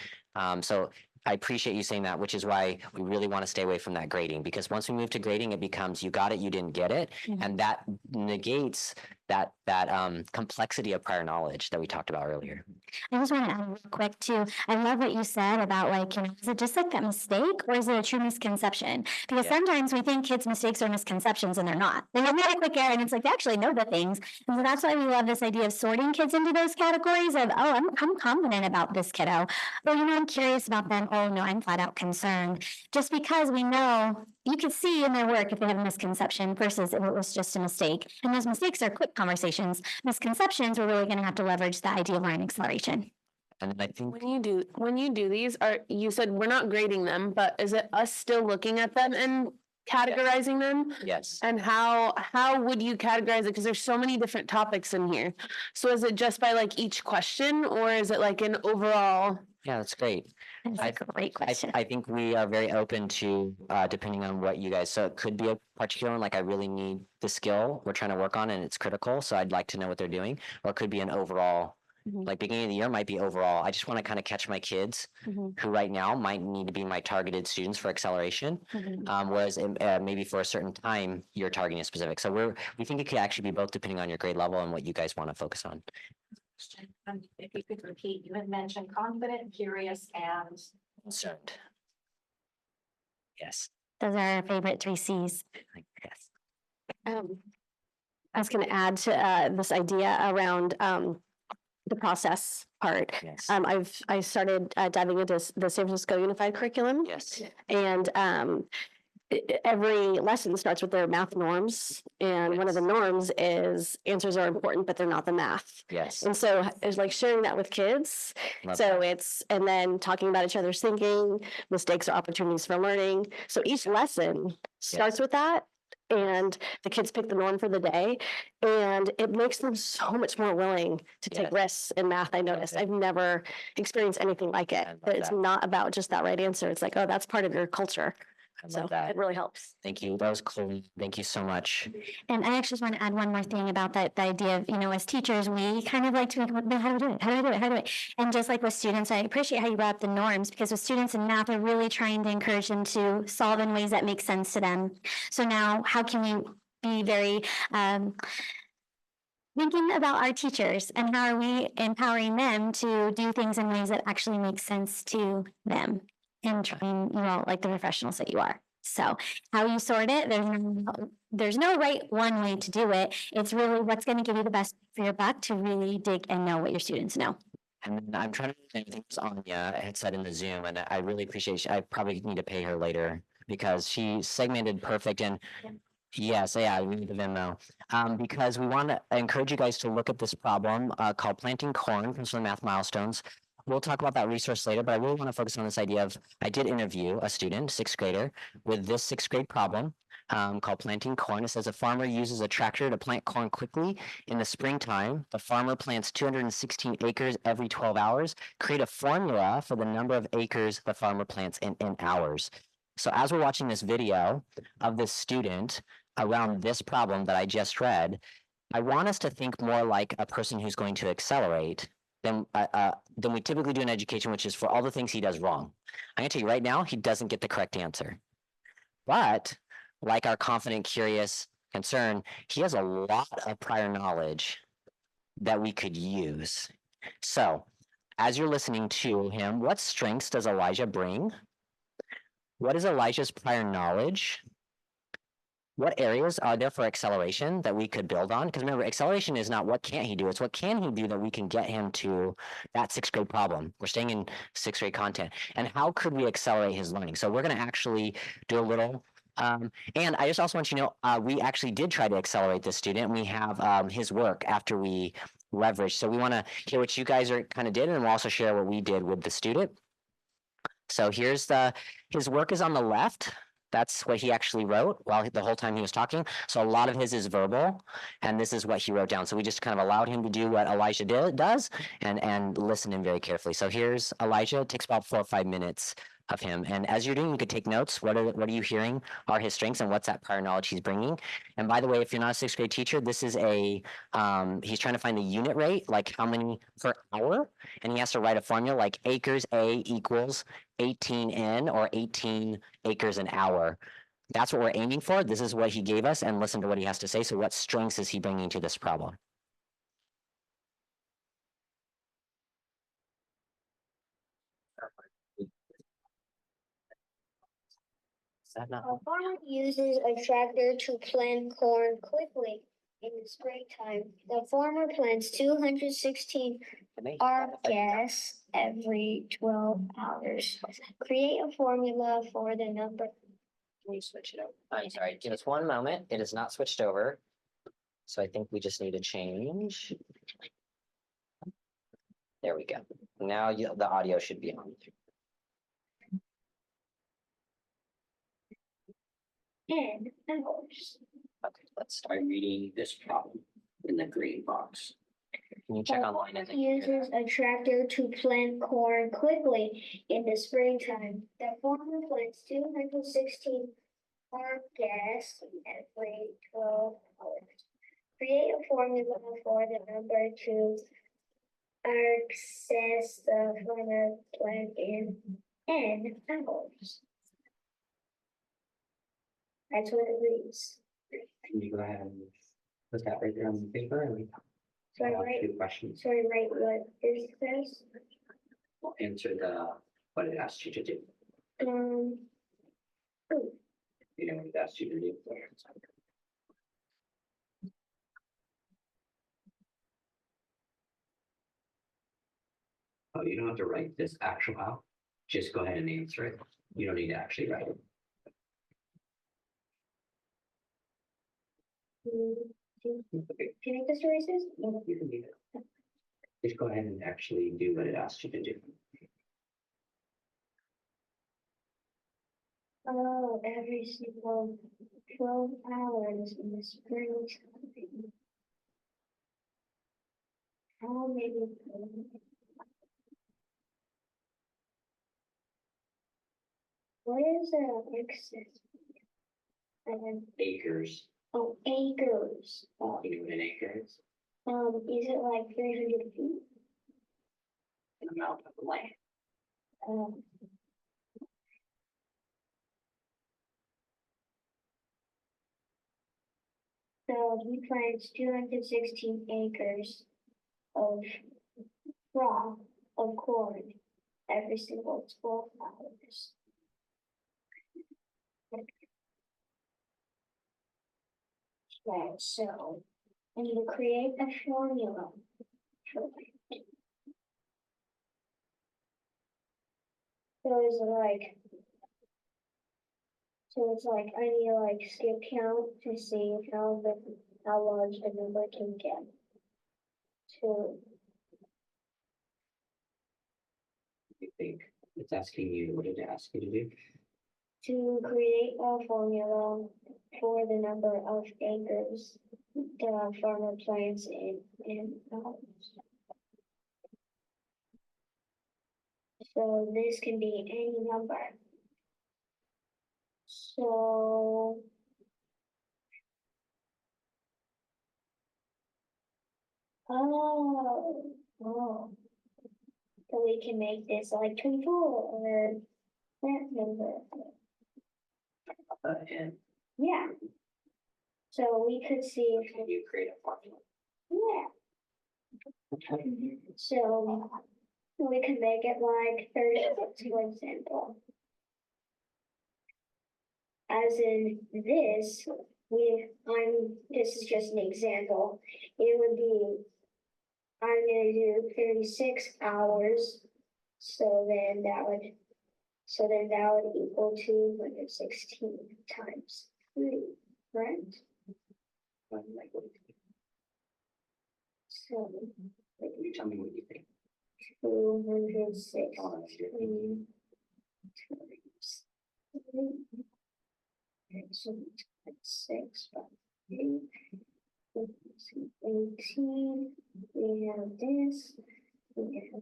Speaker 5: So I appreciate you saying that, which is why we really want to stay away from that grading, because once we move to grading, it becomes you got it, you didn't get it. And that negates that complexity of prior knowledge that we talked about earlier.
Speaker 2: I just want to add real quick too. I love what you said about is it just like that mistake, or is it a true misconception? Because sometimes we think kids' mistakes are misconceptions and they're not. They have a quick error and it's like they actually know the things. And so that's why we love this idea of sorting kids into those categories of, oh, I'm confident about this kiddo. Or, I'm curious about them. Oh, no, I'm flat out concerned. Just because we know you can see in their work if they have a misconception versus if it was just a mistake. And those mistakes are quick conversations. Misconceptions, we're really going to have to leverage the idea of learning acceleration.
Speaker 5: And I think
Speaker 4: When you do these, you said we're not grading them, but is it us still looking at them and categorizing them?
Speaker 5: yes.
Speaker 4: And how would you categorize it? Because there's so many different topics in here. So is it just by each question, or is it an overall?
Speaker 5: Yeah, that's great.
Speaker 2: That's a great question.
Speaker 5: I think we are very open to depending on what you guys. So it could be a particular one, I really need the skill we're trying to work on and it's critical. So I'd like to know what they're doing. Or it could be an overall. Beginning of the year might be overall. I just want to kind of catch my kids who right now might need to be my targeted students for acceleration. Whereas maybe for a certain time you're targeting a specific. So we think it could actually be both depending on your grade level and what you guys want to focus on.
Speaker 7: If you could repeat, you had mentioned confident, curious, and
Speaker 5: Concerned. Yes.
Speaker 2: Those are our favorite 3 C's.
Speaker 5: Yes.
Speaker 8: I was going to add to this idea around the process part.
Speaker 5: Yes.
Speaker 8: I started diving into the San Francisco Unified Curriculum.
Speaker 5: Yes.
Speaker 8: And every lesson starts with their math norms. And one of the norms is answers are important, but they're not the math.
Speaker 5: Yes.
Speaker 8: And so it's like sharing that with kids.
Speaker 5: Love
Speaker 8: So and then talking about each other's thinking, mistakes are opportunities for learning. So each lesson starts with that. and the kids pick the norm for the day. And it makes them so much more willing to take
Speaker 5: Yes.
Speaker 8: risks in math. I noticed. I've never experienced anything like it.
Speaker 5: I love
Speaker 8: It's
Speaker 5: that.
Speaker 8: not about just that right answer. It's like, oh, that's part of your culture.
Speaker 5: I
Speaker 8: So
Speaker 5: love that.
Speaker 8: it really helps.
Speaker 5: Thank you. That was cool. Thank you so much.
Speaker 2: And I actually just want to add one more thing about that, the idea of, as teachers, we kind of like to, but how do we do it? How do I do it? How do I do it? And just like with students, I appreciate how you brought up the norms, because with students in math, we're really trying to encourage them to solve in ways that make sense to them. So now, how can we be very thinking about our teachers, and how are we empowering them to do things in ways that actually make sense to them, and train like the professionals that you are. So how you sort it, there's no right one way to do it. It's really what's going to give you the best for your buck to really dig and know what your students know.
Speaker 5: And then I'm trying to think things Anya had said in the Zoom, and I really appreciate. I probably need to pay her later because she segmented perfect. And yes, yeah, we need the Venmo. Because we want to encourage you guys to look at this problem called planting corn from some math milestones. We'll talk about that resource later, but I really want to focus on this idea of, I did interview a student, sixth grader, with this sixth grade problem called planting corn. It says a farmer uses a tractor to plant corn quickly in the springtime. The farmer plants 216 acres every 12 hours. Create a formula for the number of acres the farmer plants in hours. So as we're watching this video of this student around this problem that I just read, I want us to think more like a person who's going to accelerate than we typically do in education, which is for all the things he does wrong. I'm going to tell you right now, he doesn't get the correct answer. But like our confident, curious, concerned, he has a lot of prior knowledge that we could use. So as you're listening to him, what strengths does Elijah bring? What is Elijah's prior knowledge? What areas are there for acceleration that we could build on? Because remember, acceleration is not what can't he do, it's what can he do that we can get him to that sixth grade problem. We're staying in sixth grade content. And how could we accelerate his learning? So we're going to actually do a little, and I just also want you to know, we actually did try to accelerate this student. We have his work after we leveraged. So we want to hear what you guys are kind of did, and we'll also share what we did with the student. So here's his work is on the left. That's what he actually wrote while the whole time he was talking. So a lot of his is verbal, and this is what he wrote down. So we just kind of allowed him to do what Elijah does and listen in very carefully. So here's Elijah. It takes about 4 or 5 minutes of him. And as you're doing, you could take notes. What are you hearing are his strengths, and what's that prior knowledge he's bringing? And by the way, if you're not a sixth grade teacher, this is he's trying to find the unit rate, like how many per hour, and he has to write a formula like acres A equals 18N or 18 acres an hour. That's what we're aiming for. This is what he gave us, and listen to what he has to say. So what strengths is he bringing to this problem? Is that not?
Speaker 10: A farmer uses a tractor to plant corn quickly in the springtime. The farmer plants 216 gas every 12 hours. Create a formula for the number.
Speaker 5: Can you switch it over? I'm sorry, give us one moment. It is not switched over. So I think we just need to change. There we go. Now the audio should be on.
Speaker 10: And hours.
Speaker 5: Okay, let's start reading this problem in the green box. Can you check online?
Speaker 10: And uses a tractor to plant corn quickly in the springtime. The farmer plants 216 gas every 12 hours. Create a formula for the number to access the farmer plant in N hours. That's what it reads.
Speaker 9: Can you go ahead and put that right there on the paper and
Speaker 10: So I
Speaker 9: I'll have
Speaker 10: write,
Speaker 9: two questions.
Speaker 10: so I write what is this?
Speaker 9: We'll answer what it asked you to do.
Speaker 10: Oh,
Speaker 9: You know what it asked you to do. Oh, you don't have to write this actual out. Just go ahead and answer it. You don't need to actually write it. Okay,
Speaker 10: can I just erase this?
Speaker 9: you can leave it. Just go ahead and actually do what it asked you to do.
Speaker 10: Oh, every single 12 hours in the springtime. How many? What is excess?
Speaker 9: Acres.
Speaker 10: Oh, acres.
Speaker 9: You know what an acre is?
Speaker 10: Is it like 300 feet?
Speaker 9: An amount of land.
Speaker 10: Um. So he plants 216 acres of crop of corn every single 12 hours. Okay, so I need to create a formula for it. So is it like, so it's like I need to like skip count to see how large the number can get. To
Speaker 9: You think it's asking you, what did it ask you to do?
Speaker 10: to create a formula for the number of acres the farmer plants in so this can be any number. So oh, so we can make this like 24 or that number.
Speaker 9: And
Speaker 10: Yeah. So we could see if
Speaker 9: can you create a formula?
Speaker 10: yeah. So we can make it like 36, for example. As in this, this is just an example. It would be, I'm gonna do 36 hours. So then that would equal 216 times 3, right?
Speaker 9: Like, what do you think?
Speaker 10: So
Speaker 9: Like, you tell me what you think.
Speaker 10: 260
Speaker 9: Oh, that's your opinion.
Speaker 10: times 3. Okay, so that's 6, 8, 18. We have this. We have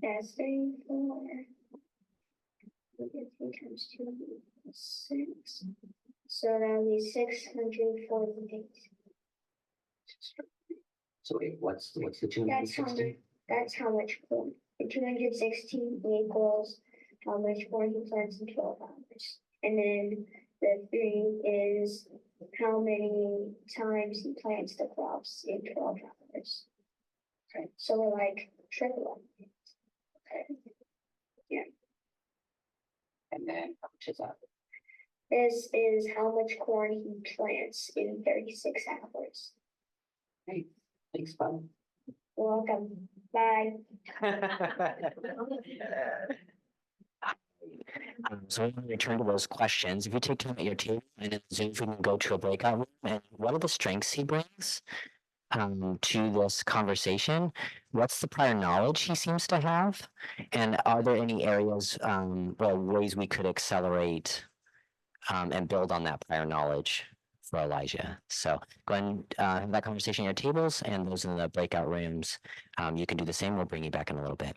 Speaker 10: that's 34. We get 3 times 2 is 6. So that'll be 648.
Speaker 9: So wait, what's the 260?
Speaker 10: That's how much corn. The 216 equals how much corn he plants in 12 hours. And then the 3 is how many times he plants the crops in 12 hours. Okay, so we're like tripling. Okay.
Speaker 9: And then how much is that?
Speaker 10: This is how much corn he plants in 36 hours.
Speaker 9: Hey, thanks, bud.
Speaker 10: You're welcome. Bye.
Speaker 5: So we want to return to those questions. If you take time at your table and in Zoom, we can go to a breakout room. And what are the strengths he brings to this conversation? What's the prior knowledge he seems to have? And are there any areas or ways we could accelerate and build on that prior knowledge for Elijah? So go ahead and have that conversation at your tables, and those in the breakout rooms, you can do the same. We'll bring you back in a little bit.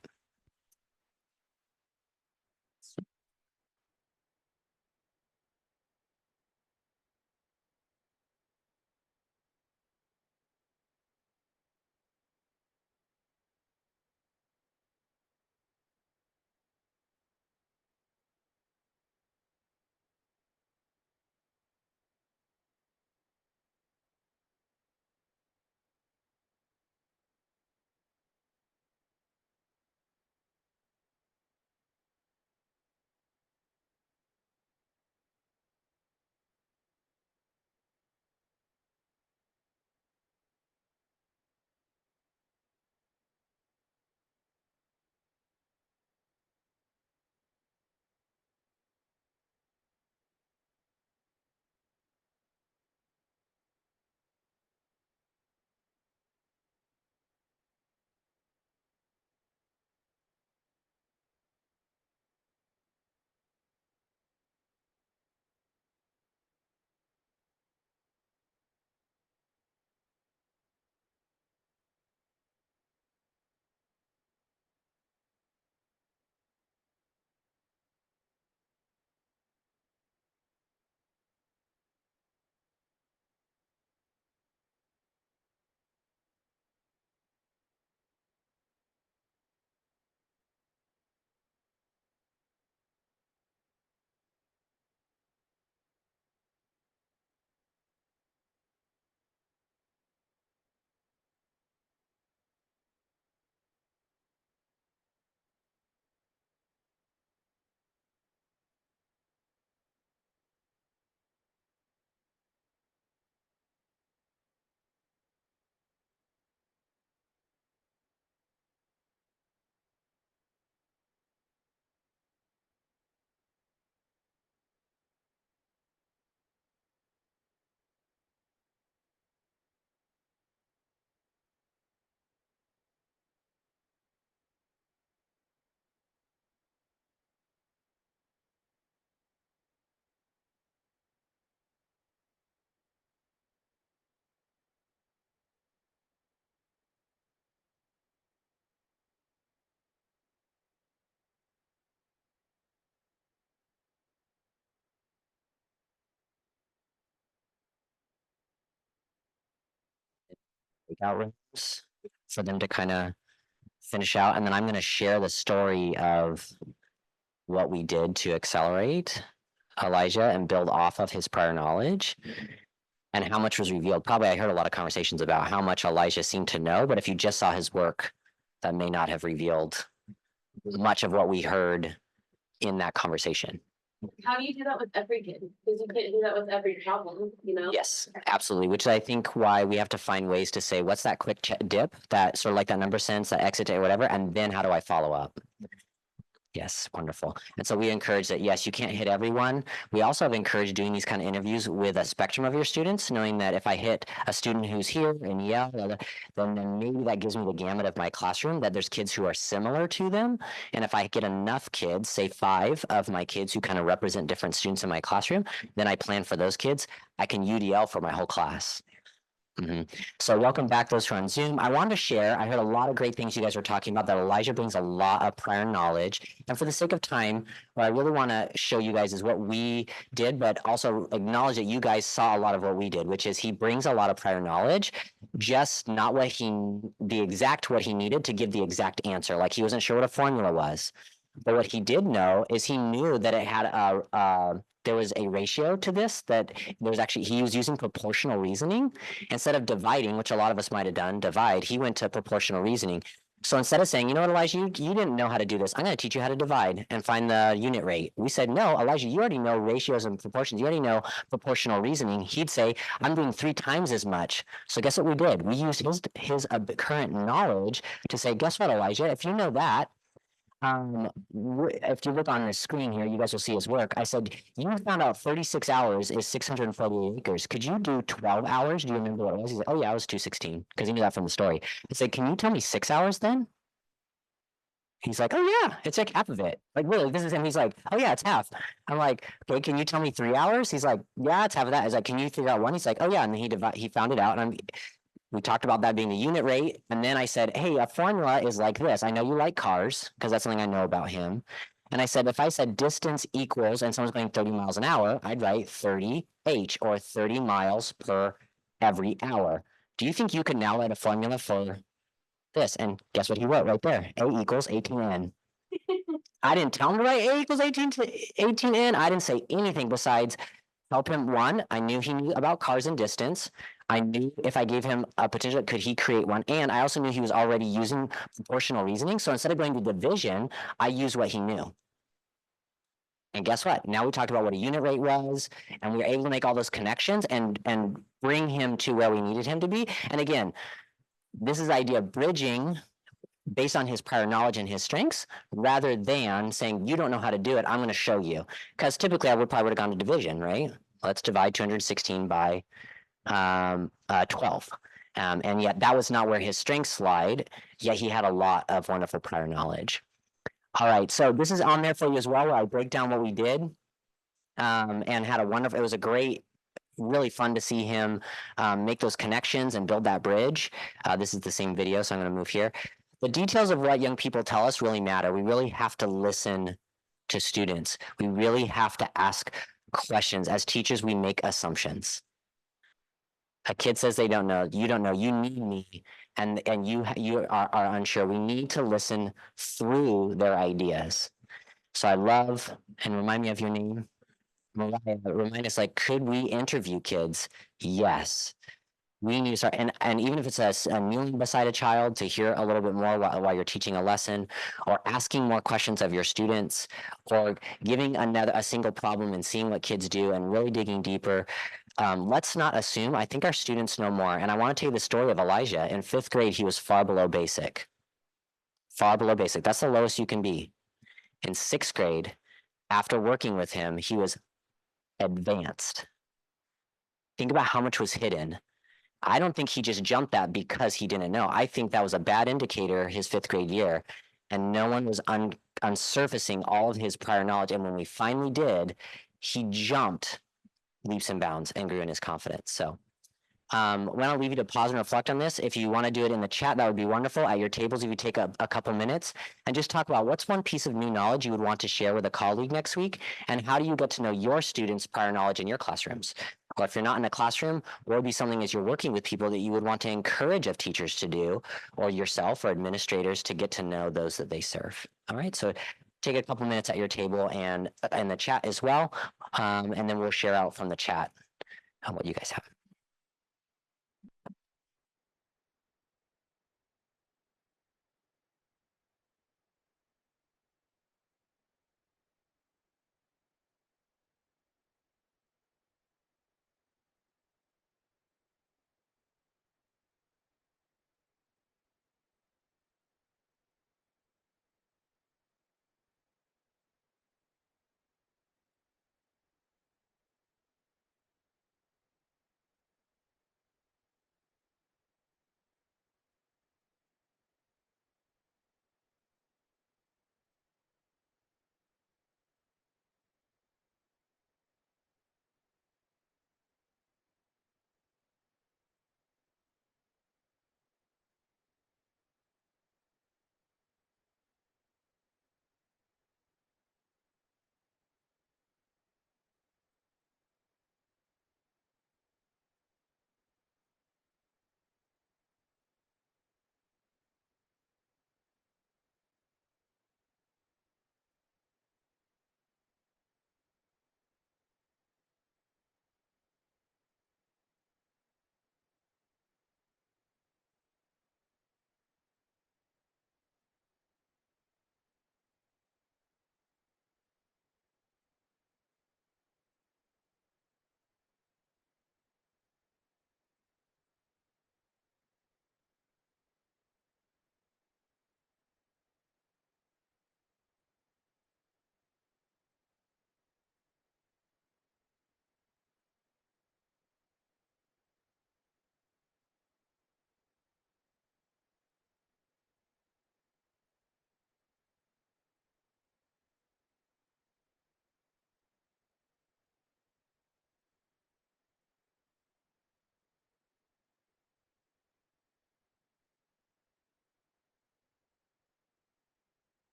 Speaker 5: breakout rooms for them to kind of finish out. And then I'm going to share the story of what we did to accelerate Elijah and build off of his prior knowledge and how much was revealed. Probably I heard a lot of conversations about how much Elijah seemed to know, but if you just saw his work, that may not have revealed much of what we heard in that conversation.
Speaker 3: How do you do that with every kid? Because you can't do that with every problem, you know?
Speaker 5: Yes, absolutely. Which I think why we have to find ways to say, what's that quick dip, that sort of like that number sense, that exit or whatever, and then how do I follow up? Yes, wonderful. And so we encourage that, yes, you can't hit everyone. We also have encouraged doing these kind of interviews with a spectrum of your students, knowing that if I hit a student who's here and then maybe that gives me the gamut of my classroom, that there's kids who are similar to them. And if I get enough kids, say 5 of my kids who kind of represent different students in my classroom, then I plan for those kids. I can UDL for my whole class. So welcome back those who are on Zoom. I wanted to share, I heard a lot of great things you guys were talking about, that Elijah brings a lot of prior knowledge. And for the sake of time, what I really want to show you guys is what we did, but also acknowledge that you guys saw a lot of what we did, which is he brings a lot of prior knowledge, just not what what he needed to give the exact answer. Like he wasn't sure what a formula was. But what he did know is he knew that it had there was a ratio to this, that there was actually, he was using proportional reasoning instead of dividing, which a lot of us might have done, divide, he went to proportional reasoning. So instead of saying, you know what, Elijah, you didn't know how to do this, I'm going to teach you how to divide and find the unit rate. We said, no, Elijah, you already know ratios and proportions. You already know proportional reasoning. He'd say, I'm doing 3 times as much. So guess what we did? We used his current knowledge to say, guess what, Elijah, if you know that, if you look on the screen here, you guys will see his work. I said, you found out 36 hours is 648 acres. Could you do 12 hours? Do you remember what it was? He's like, oh yeah, I was 216, because he knew that from the story. I said, can you tell me 6 hours then? He's like, oh yeah, it's like half of it. Like really, this is him. He's like, oh yeah, it's half. I'm like, okay, can you tell me 3 hours? He's like, yeah, it's half of that. I was like, can you figure out one? He's like, oh yeah, and then he found it out, and we talked about that being the unit rate. And then I said, hey, a formula is like this. I know you like cars because that's something I know about him. And I said, if I said distance equals, and someone's going 30 miles an hour, I'd write 30 H, or 30 miles per every hour. Do you think you could now write a formula for this? And guess what he wrote right there? A equals 18N. I didn't tell him to write A equals 18N. I didn't say anything besides help him. One, I knew he knew about cars and distance. I knew if I gave him a potential, could he create one? And I also knew he was already using proportional reasoning. So instead of going to division, I used what he knew. And guess what? Now we talked about what a unit rate was, and we were able to make all those connections and bring him to where we needed him to be. And again, this is the idea of bridging based on his prior knowledge and his strengths, rather than saying, you don't know how to do it, I'm going to show you. Because typically I probably would have gone to division, right? Let's divide 216 by 12. And yet that was not where his strengths lied, yet he had a lot of wonderful prior knowledge. All right, so this is on there for you as well, where I break down what we did, and had a wonderful, it was a great, really fun to see him make those connections and build that bridge. This is the same video, so I'm going to move here. The details of what young people tell us really matter. We really have to listen to students. We really have to ask questions. As teachers, we make assumptions. A kid says they don't know, you need me, and you are unsure. We need to listen through their ideas. So I love, and remind me of your name, Mariah, remind us, like, could we interview kids? Yes. We need to start, and even if it's a kneeling beside a child to hear a little bit more while you're teaching a lesson, or asking more questions of your students, or giving a single problem and seeing what kids do and really digging deeper. Let's not assume. I think our students know more. And I want to tell you the story of Elijah. In 5th grade, he was far below basic. Far below basic. That's the lowest you can be. In 6th grade, after working with him, he was advanced. Think about how much was hidden. I don't think he just jumped that because he didn't know. I think that was a bad indicator his 5th grade year, and no one was unsurfacing all of his prior knowledge. And when we finally did, he jumped leaps and bounds and grew in his confidence. So When I'll leave you to pause and reflect on this, if you want to do it in the chat, that would be wonderful. At your tables, if you take a couple minutes and just talk about what's one piece of new knowledge you would want to share with a colleague next week, and how do you get to know your students' prior knowledge in your classrooms? Or if you're not in a classroom, what would be something as you're working with people that you would want to encourage of teachers to do, or yourself or administrators to get to know those that they serve? All right, so take a couple minutes at your table and in the chat as well, and then we'll share out from the chat what you guys have.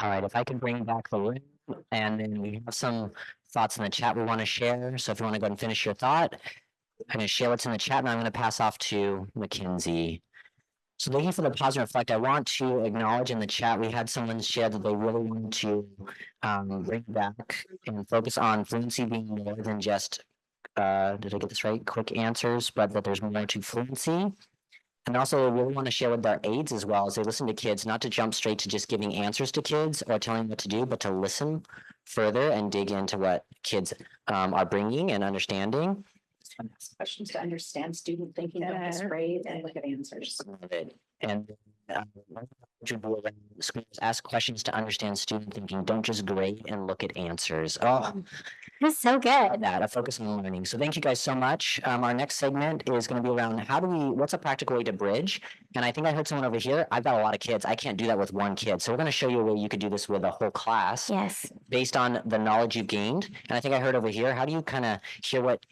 Speaker 5: All right, if I could bring back the room, and then we have some thoughts in the chat we want to share. So if you want to go ahead and finish your thought, I'm going to share what's in the chat, and I'm going to pass off to McKenzi. So thank you for the pause and reflect. I want to acknowledge in the chat, we had someone share that they really wanted to bring back and focus on fluency being more than just, did I get this right? Quick answers, but that there's more to fluency. And also, we really want to share with their aides as well as they listen to kids, not to jump straight to just giving answers to kids or telling them what to do, but to listen further and dig into what kids are bringing and understanding.
Speaker 7: Questions to understand student thinking, don't just grade and look at answers.
Speaker 5: And schools ask questions to understand student thinking. Don't just grade and look at answers. Oh,
Speaker 2: That's so good.
Speaker 5: that a focus on learning. So thank you guys so much. Our next segment is going to be around what's a practical way to bridge? And I think I heard someone over here. I've got a lot of kids. I can't do that with one kid. So we're going to show you a way you could do this with a whole class.
Speaker 2: Yes.
Speaker 5: Based on the knowledge you've gained. And I think I heard over here, how do you kind of hear what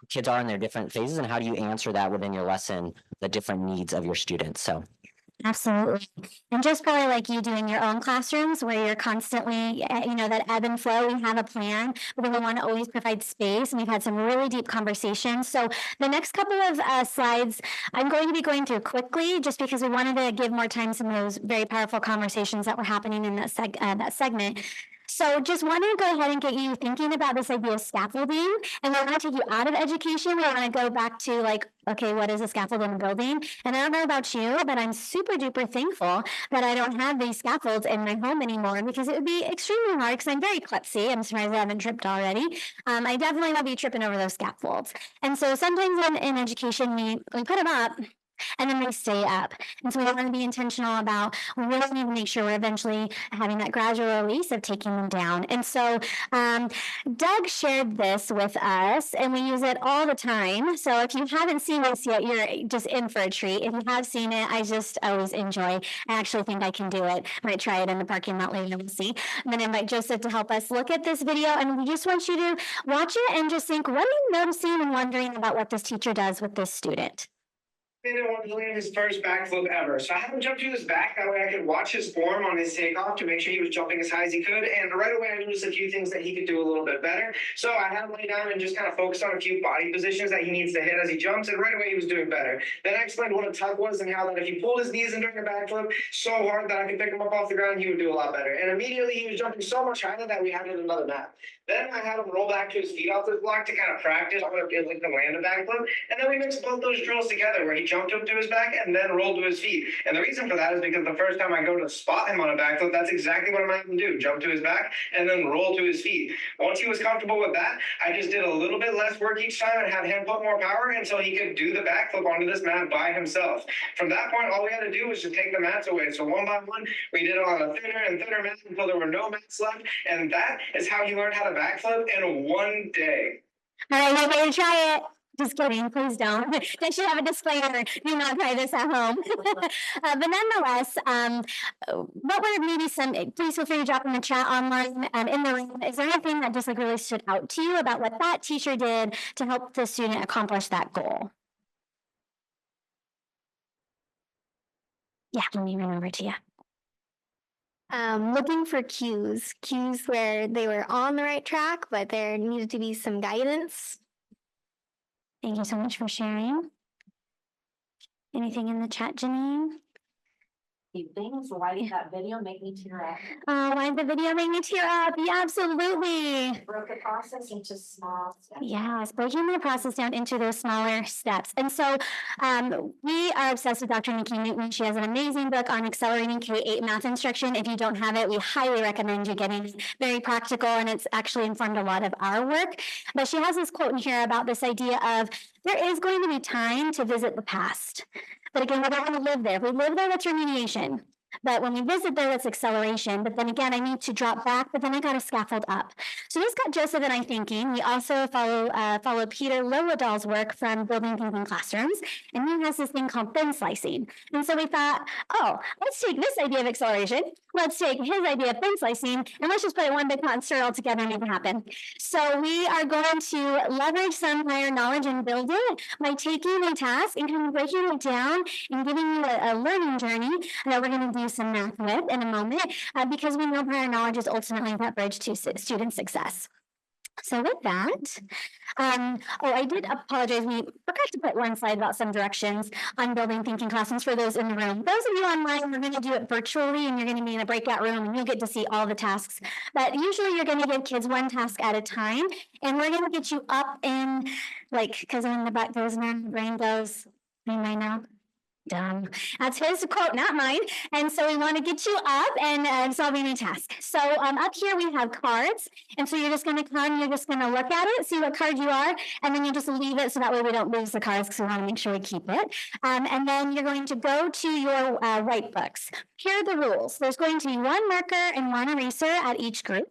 Speaker 5: kids are in their different phases, and how do you answer that within your lesson, the different needs of your students? So
Speaker 2: Absolutely. And just probably like you do in your own classrooms where you're constantly, that ebb and flow, we have a plan, but we want to always provide space. And we've had some really deep conversations. So the next couple of slides, I'm going to be going through quickly just because we wanted to give more time to some of those very powerful conversations that were happening in that segment. So just want to go ahead and get you thinking about this idea of scaffolding. And we want to take you out of education. We want to go back to like, okay, what is a scaffold in a building? And I don't know about you, but I'm super duper thankful that I don't have these scaffolds in my home anymore because it would be extremely hard because I'm very klutzy. I'm surprised I haven't tripped already. I definitely will be tripping over those scaffolds. And so sometimes in education, we put them up and then they stay up. And so we want to be intentional about, we really need to make sure we're eventually having that gradual release of taking them down. And so Doug shared this with us and we use it all the time. So if you haven't seen this yet, you're just in for a treat. If you have seen it, I just always enjoy. I actually think I can do it. Might try it in the parking lot later, we'll see. I'm going to invite Joseph to help us look at this video. And we just want you to watch it and just think, what are you noticing and wondering about what this teacher does with this student?
Speaker 11: Didn't want to land his first backflip ever. So I had him jump to his back. That way I could watch his form on his takeoff to make sure he was jumping as high as he could. And right away I noticed a few things that he could do a little bit better. So I had him lay down and just kind of focus on a few body positions that he needs to hit as he jumps. And right away he was doing better. Then I explained what a tuck was and how that if he pulled his knees in during a backflip so hard that I could pick him up off the ground, he would do a lot better. And immediately he was jumping so much higher that we added another map. Then I had him roll back to his feet off this block to kind of practice what it feels like to land a backflip. And then we mixed both those drills together where he jumped up to his back and then rolled to his feet. And the reason for that is because the first time I go to spot him on a backflip, that's exactly what I'm having to do. Jump to his back and then roll to his feet. Once he was comfortable with that, I just did a little bit less work each time and had him put more power until he could do the backflip onto this mat by himself. From that point, all we had to do was just take the mats away. So one by one, we did it on a thinner and thinner mat until there were no mats left. And that is how he learned how to backflip in one day.
Speaker 2: All right, I'm going to try it. Just kidding, please don't. They should have a disclaimer, do not try this at home. But nonetheless, what were maybe some, please feel free to drop in the chat online in the room. Is there anything that just like really stood out to you about what that teacher did to help the student accomplish that goal? Yeah, let me run over to you.
Speaker 12: Looking for cues where they were on the right track, but there needed to be some guidance.
Speaker 2: Thank you so much for sharing. Anything in the chat, Janine?
Speaker 7: Things, why did that video make me tear up?
Speaker 2: Why did the video make me tear up? Yeah, absolutely.
Speaker 7: Broke the process into small steps.
Speaker 2: Yes, breaking the process down into those smaller steps. And so we are obsessed with Dr. Nikki Newton. She has an amazing book on accelerating K-8 math instruction. If you don't have it, we highly recommend you getting it. Very practical, and it's actually informed a lot of our work. But she has this quote in here about this idea of there is going to be time to visit the past. But again, we don't want to live there. If we live there, that's remediation. But when we visit there, that's acceleration. But then again, I need to drop back, but then I got to scaffold up. So this got Joseph and I thinking. We also follow Peter Liljedahl's work from Building Thinking Classrooms, and he has this thing called thin slicing. And so we thought, oh, let's take this idea of acceleration, let's take his idea of thin slicing, and let's just put it in one big pot and stir it all together and make it happen. So we are going to leverage some prior knowledge and build it by taking a task and kind of breaking it down and giving you a learning journey that we're going to do some math with in a moment, because we know prior knowledge is ultimately that bridge to student success. So with that, I did apologize. We forgot to put one slide about some directions on building thinking classrooms for those in the room. Those of you online, we're going to do it virtually, and you're going to be in a breakout room, and you'll get to see all the tasks. But usually you're going to give kids one task at a time, and we're going to get you up in, like, because when the butt goes in, the brain goes, I know. Dumb. That's his quote, not mine. And so we want to get you up and solving a task. So up here we have cards. And so you're just going to come, you're just going to look at it, see what card you are, and then you just leave it so that way we don't lose the cards because we want to make sure we keep it. And then you're going to go to your write books. Here are the rules. There's going to be one marker and one eraser at each group.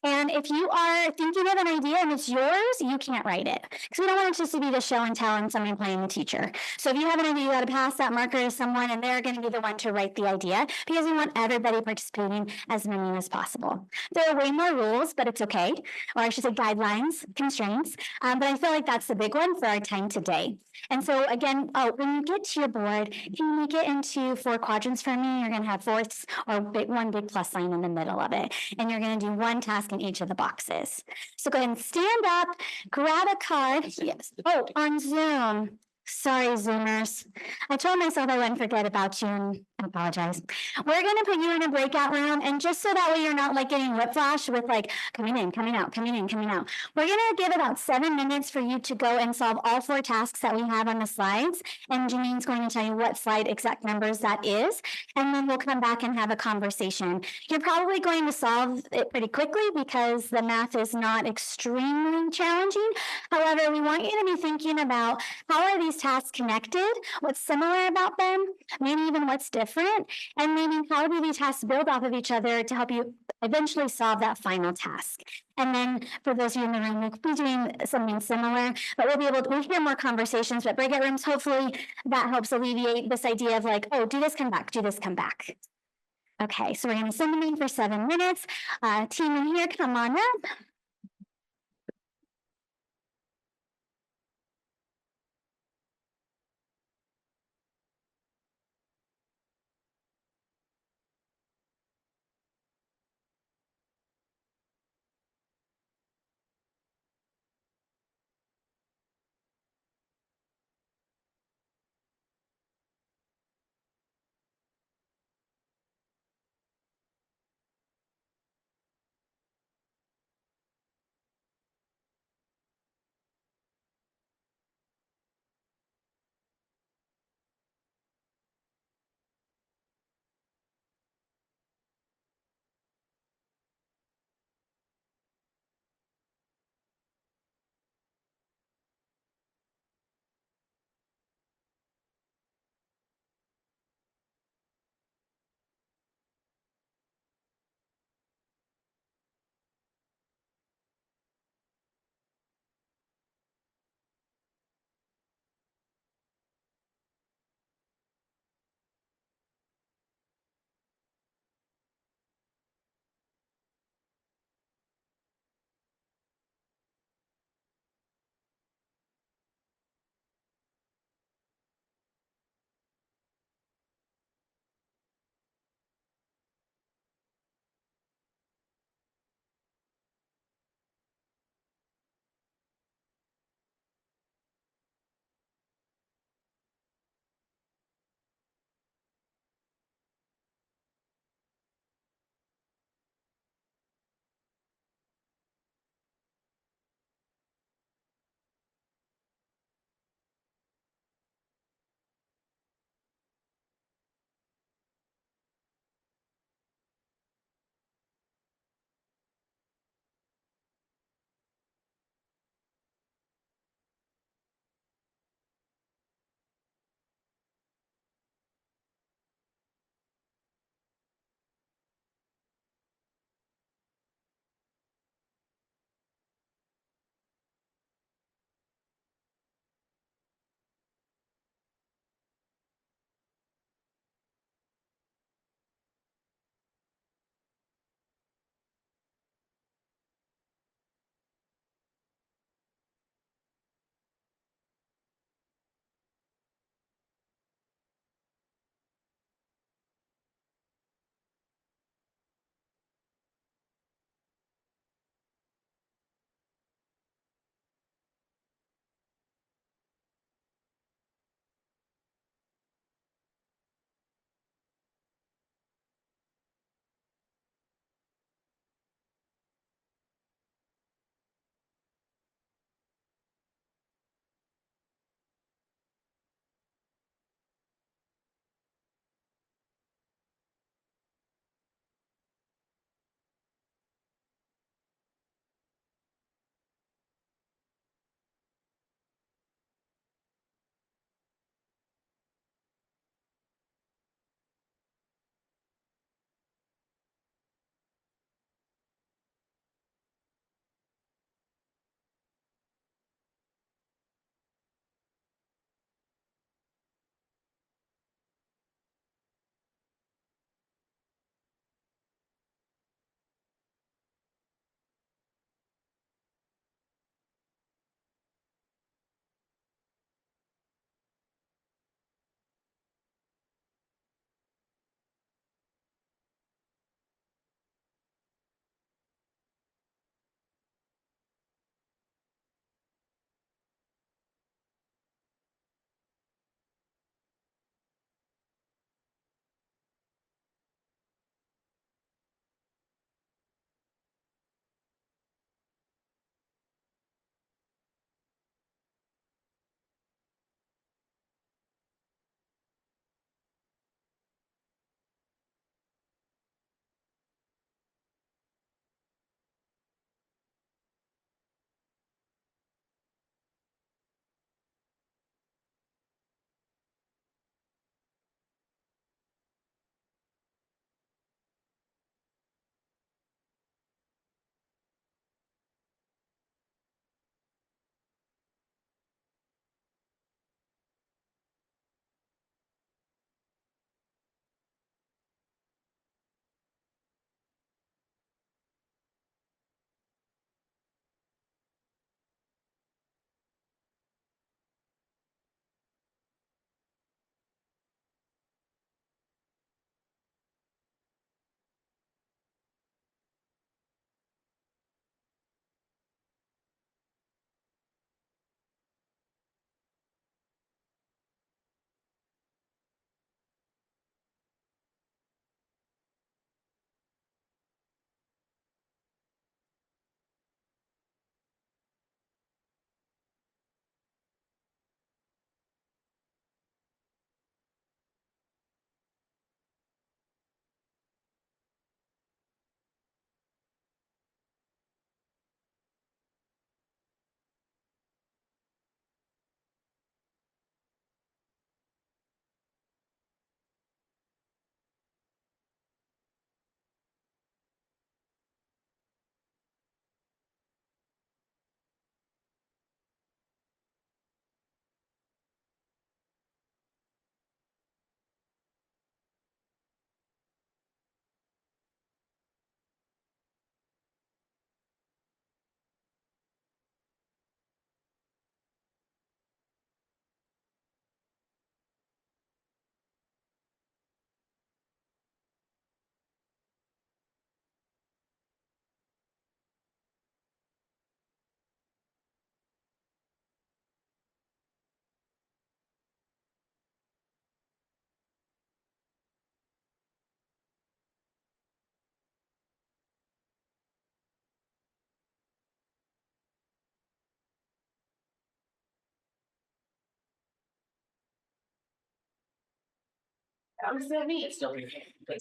Speaker 2: And if you are thinking of an idea and it's yours, you can't write it. Because we don't want it just to be the show and tell and somebody playing the teacher. So if you have an idea, you got to pass that marker to someone and they're going to be the one to write the idea because we want everybody participating, as many as possible. There are way more rules, but it's okay. Or I should say guidelines, constraints. But I feel like that's the big one for our time today. And so again, when you get to your board, can you make it into 4 quadrants for me? You're going to have fourths or one big plus sign in the middle of it. And you're going to do one task in each of the boxes. So go ahead and stand up, grab a card. Yes. Oh, on Zoom. Sorry, Zoomers. I told myself I wouldn't forget about you and I apologize. We're gonna put you in a breakout room and just so that way you're not like getting whiplash with like coming in, coming out, coming in, coming out. We're gonna give about 7 minutes for you to go and solve all 4 tasks that we have on the slides. And Janine's going to tell you what slide exact numbers that is. And then we'll come back and have a conversation. You're probably going to solve it pretty quickly because the math is not extremely challenging. However, we want you to be thinking about how are these tasks connected? What's similar about them? Maybe even what's different? And maybe how do these tasks build off of each other to help you eventually solve that final task? And then for those of you in the room, we'll be doing something similar, but we'll hear more conversations, but breakout rooms, hopefully that helps alleviate this idea of like, oh, do this, come back, do this, come back. Okay, so we're gonna send them in for 7 minutes. Team in here, come on up.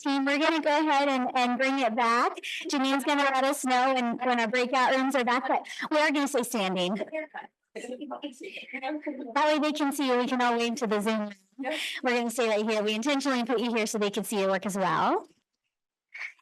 Speaker 2: Team, we're gonna go ahead and bring it back. Janine's gonna let us know when our breakout rooms are back, but we are gonna stay standing. That way they can see you. We can all wave to the Zoom. We're gonna stay right here. We intentionally put you here so they can see your work as well.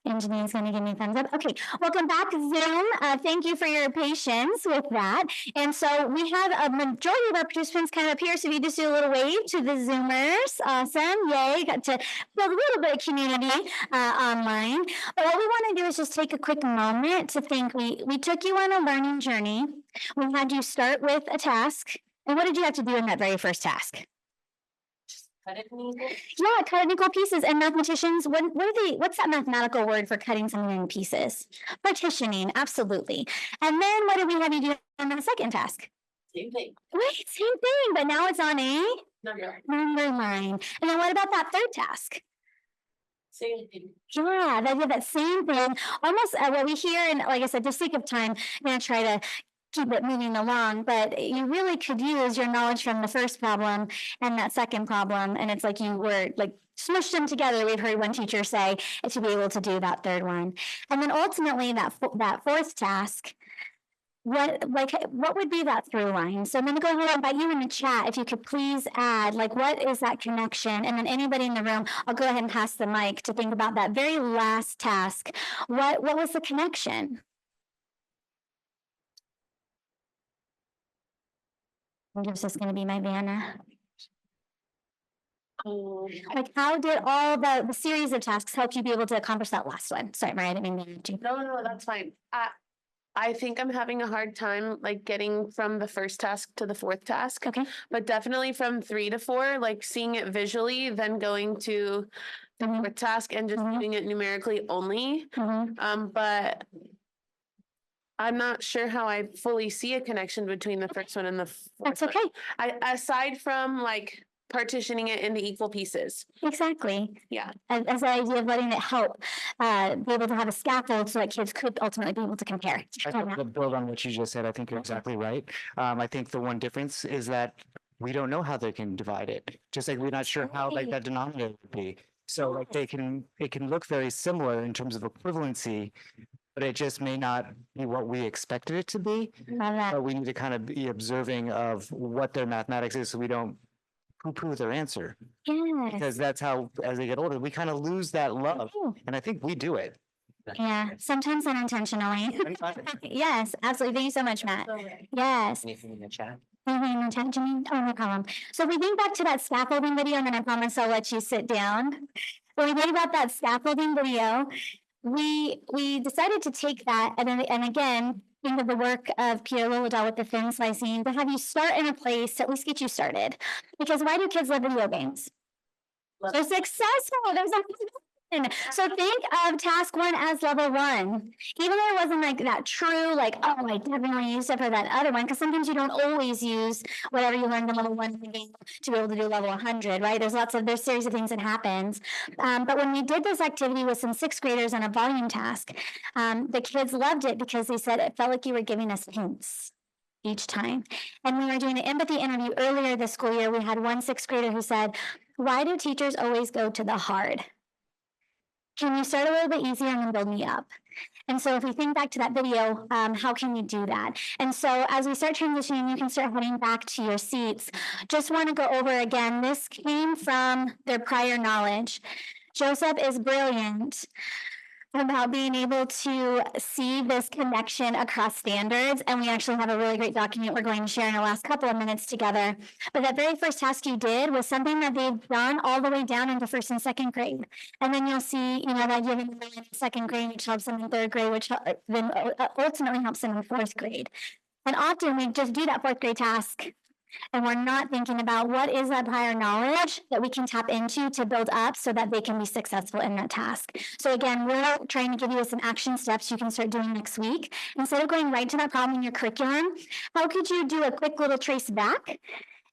Speaker 2: And Janine's going to give me a thumbs up. Okay, welcome back, Zoom. Thank you for your patience with that. And so we have a majority of our participants kind of up here. So if you just do a little wave to the Zoomers, awesome, yay! Got to build a little bit of community online. But what we want to do is just take a quick moment to think. We took you on a learning journey. We had you start with a task. And what did you have to do in that very first task?
Speaker 7: Cut it in equal.
Speaker 2: Yeah, cut it in equal pieces. And mathematicians, what's that mathematical word for cutting something in pieces? Partitioning, absolutely. And then what did we have you do on that second task?
Speaker 7: Same thing.
Speaker 2: Right, same thing, but now it's on a
Speaker 7: Number.
Speaker 2: number line. And then what about that third task?
Speaker 7: Same thing.
Speaker 2: Yeah, they did that same thing. Almost what we hear, and like I said, just sake of time, I'm going to try to keep it moving along, but you really could use your knowledge from the first problem and that second problem, and it's like you were like smushed them together. We've heard one teacher say to be able to do that third one, and then ultimately that fourth task. What would be that through line? So I'm going to go ahead and invite you in the chat if you could please add what is that connection, and then anybody in the room, I'll go ahead and pass the mic to think about that very last task. What was the connection? I guess that's going to be my Vanna. How did all the series of tasks help you be able to accomplish that last one? Sorry, Mariah, I didn't mean to.
Speaker 4: No, that's fine. I think I'm having a hard time getting from the first task to the fourth task.
Speaker 2: Okay.
Speaker 4: But definitely from 3 to 4, seeing it visually, then going to the fourth task and just doing it numerically only. But I'm not sure how I fully see a connection between the first one and the fourth.
Speaker 2: That's okay.
Speaker 4: Aside from partitioning it into equal pieces.
Speaker 2: Exactly.
Speaker 4: Yeah.
Speaker 2: As the idea of letting it help be able to have a scaffold so that kids could ultimately be able to compare.
Speaker 13: I think to build on what you just said, I think you're exactly right. I think the one difference is that we don't know how they can divide it. Just like we're not sure how that denominator would be. So it can look very similar in terms of equivalency, but it just may not be what we expected it to be. But we need to kind of be observing of what their mathematics is so we don't poo-poo their answer.
Speaker 2: Yes.
Speaker 13: Because that's how, as they get older, we kind of lose that love. And I think we do it.
Speaker 2: Yeah, sometimes unintentionally. Yes, absolutely. Thank you so much, Matt. Yes.
Speaker 5: Anything in the chat?
Speaker 2: Anything in the chat, Janine? Oh, no problem. So if we think back to that scaffolding video, and then I promise I'll let you sit down. When we think about that scaffolding video, we decided to take that and again, think of the work of Pierre Lilladal with the thin slicing, to have you start in a place to at least get you started. Because why do kids love video games? They're successful. There's a so think of task 1 as level 1. Even though it wasn't that true, I definitely used it for that other one, because sometimes you don't always use whatever you learned in level 1 in the game to be able to do level 100, right? There's a series of things that happens. But when we did this activity with some 6th graders on a volume task, the kids loved it because they said it felt like you were giving us hints each time. And when we were doing an empathy interview earlier this school year, we had one 6th grader who said, "Why do teachers always go to the hard? Can you start a little bit easier and then build me up?" And so if we think back to that video, how can we do that? And so as we start transitioning, you can start heading back to your seats. Just want to go over again, this came from their prior knowledge. Joseph is brilliant about being able to see this connection across standards. And we actually have a really great document we're going to share in the last couple of minutes together. But that very first task you did was something that they've done all the way down into 1st and 2nd grade. And then you'll see, that you're in 2nd grade, which helps them in 3rd grade, which then ultimately helps them in 4th grade. And often we just do that 4th grade task, and we're not thinking about what is that prior knowledge that we can tap into to build up so that they can be successful in that task. So again, we're trying to give you some action steps you can start doing next week. Instead of going right to that problem in your curriculum, how could you do a quick little trace back?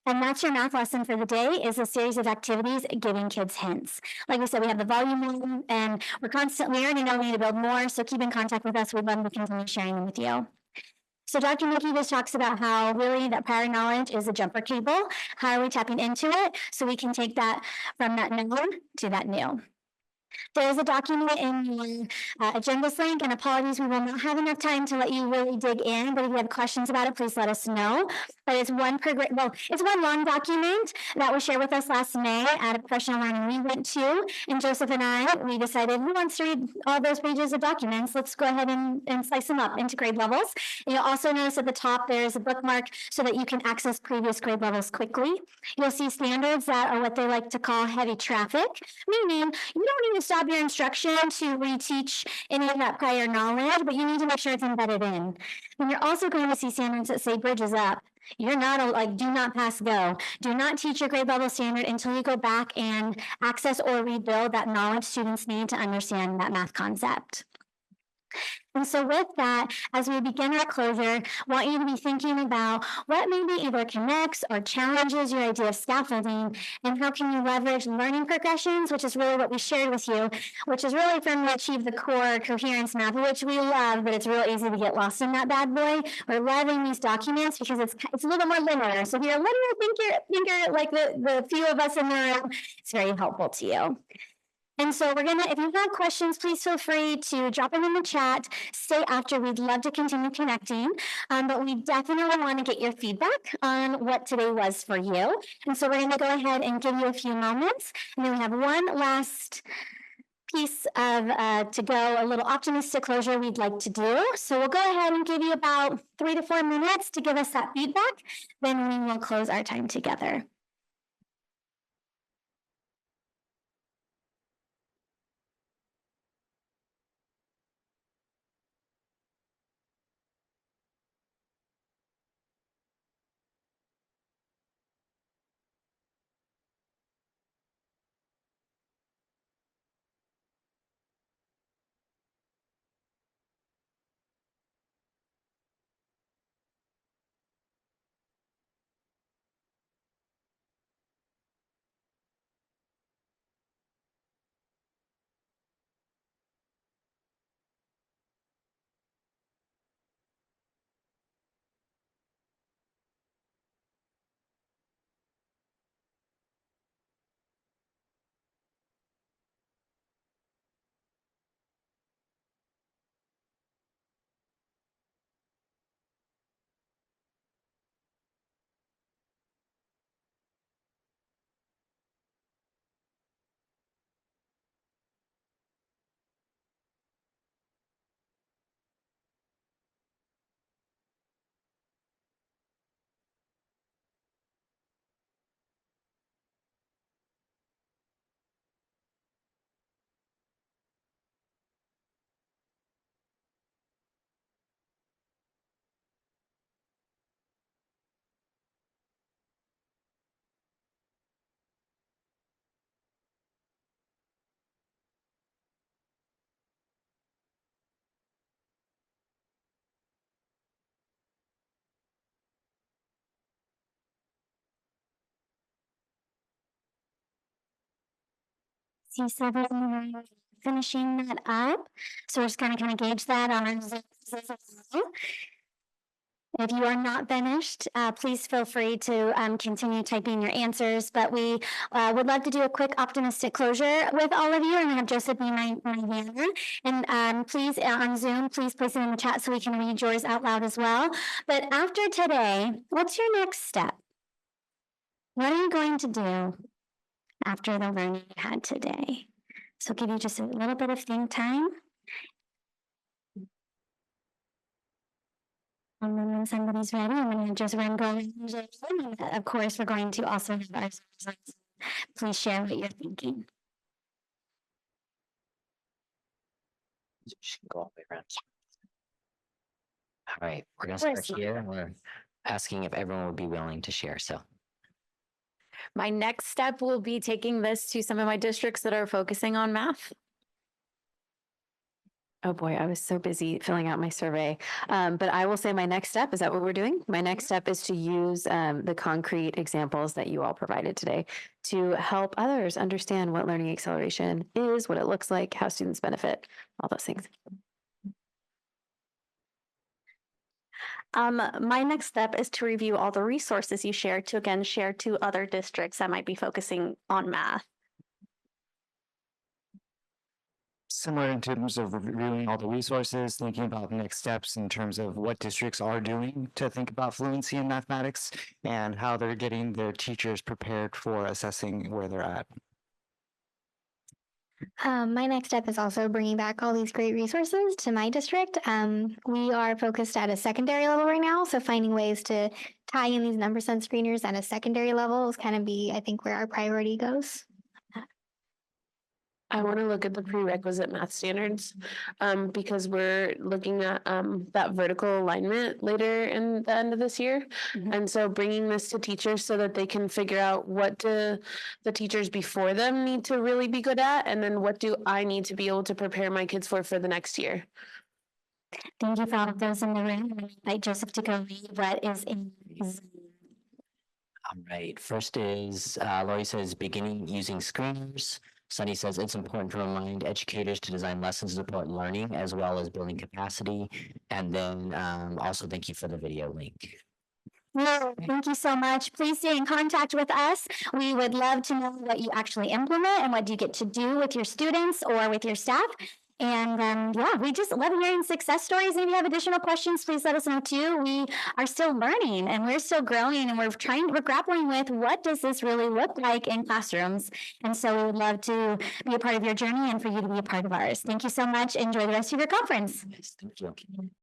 Speaker 2: And that's your math lesson for the day, is a series of activities giving kids hints. Like we said, we have the volume one, and we already know we need to build more, so keep in contact with us. We'd love to continue sharing them with you. So Dr. Mickey just talks about how really that prior knowledge is a jumper cable. How are we tapping into it so we can take that from that known to that new? There is a document in your agendas link, and apologies, we will not have enough time to let you really dig in, but if you have questions about it, please let us know. But it's it's one long document that was shared with us last May at a professional learning we went to, and Joseph and I, we decided who wants to read all those pages of documents? Let's go ahead and slice them up into grade levels. And you'll also notice at the top, there's a bookmark so that you can access previous grade levels quickly. You'll see standards that are what they like to call heavy traffic, meaning you don't need to stop your instruction to reteach any of that prior knowledge, but you need to make sure it's embedded in. And you're also going to see standards that say bridges up. You're not like, do not pass go. Do not teach your grade level standard until you go back and access or rebuild that knowledge students need to understand that math concept. And so with that, as we begin our closure, want you to be thinking about what maybe either connects or challenges your idea of scaffolding, and how can you leverage learning progressions, which is really what we shared with you, which is really from the Achieve the Core coherence math, which we love, but it's real easy to get lost in that bad boy. We're loving these documents because it's a little more linear. So if you're a linear thinker like the few of us in the room, it's very helpful to you. And so if you have questions, please feel free to drop them in the chat, stay after. We'd love to continue connecting, but we definitely want to get your feedback on what today was for you. And so we're going to go ahead and give you a few moments. And then we have one last piece of to go, a little optimistic closure we'd like to do. So we'll go ahead and give you about 3 to 4 minutes to give us that feedback. Then we will close our time together. C7, finishing that up. So we're just going to kind of gauge that on our Zoom. If you are not finished, please feel free to continue typing your answers, but we would love to do a quick optimistic closure with all of you, and have Joseph be my banner. And please, on Zoom, please place it in the chat so we can read yours out loud as well. But after today, what's your next step? What are you going to do after the learning you had today? So give you just a little bit of think time. And then when somebody's ready, I'm going to just run going. Of course, we're going to also have our results. Please share what you're thinking.
Speaker 5: Just go all the way around. All right, we're gonna start here, and we're asking if everyone would be willing to share. So
Speaker 6: My next step will be taking this to some of my districts that are focusing on math. Oh boy, I was so busy filling out my survey. But I will say my next step, is that what we're doing? My next step is to use the concrete examples that you all provided today to help others understand what learning acceleration is, what it looks like, how students benefit, all those things. My next step is to review all the resources you shared to again share to other districts that might be focusing on math.
Speaker 13: Similar in terms of reviewing all the resources, thinking about next steps in terms of what districts are doing to think about fluency in mathematics and how they're getting their teachers prepared for assessing where they're at.
Speaker 12: My next step is also bringing back all these great resources to my district. We are focused at a secondary level right now, so finding ways to tie in these number sense screeners at a secondary level is kind of I think, where our priority goes.
Speaker 4: I want to look at the prerequisite math standards because we're looking at that vertical alignment later in the end of this year. And so bringing this to teachers so that they can figure out what do the teachers before them need to really be good at, and then what do I need to be able to prepare my kids for the next year.
Speaker 2: Thank you for all of those in the room. I invite Joseph to go read what is in
Speaker 5: All right, first is, Lori says, beginning using screeners. Sunny says it's important to remind educators to design lessons to support learning as well as building capacity. And then also thank you for the video link.
Speaker 2: No, thank you so much. Please stay in contact with us. We would love to know what you actually implement and what you get to do with your students or with your staff. And yeah, we just love hearing success stories. If you have additional questions, please let us know too. We are still learning and we're still growing and we're grappling with what does this really look like in classrooms. And so we would love to be a part of your journey and for you to be a part of ours. Thank you so much. Enjoy the rest of your conference.
Speaker 5: Thank you.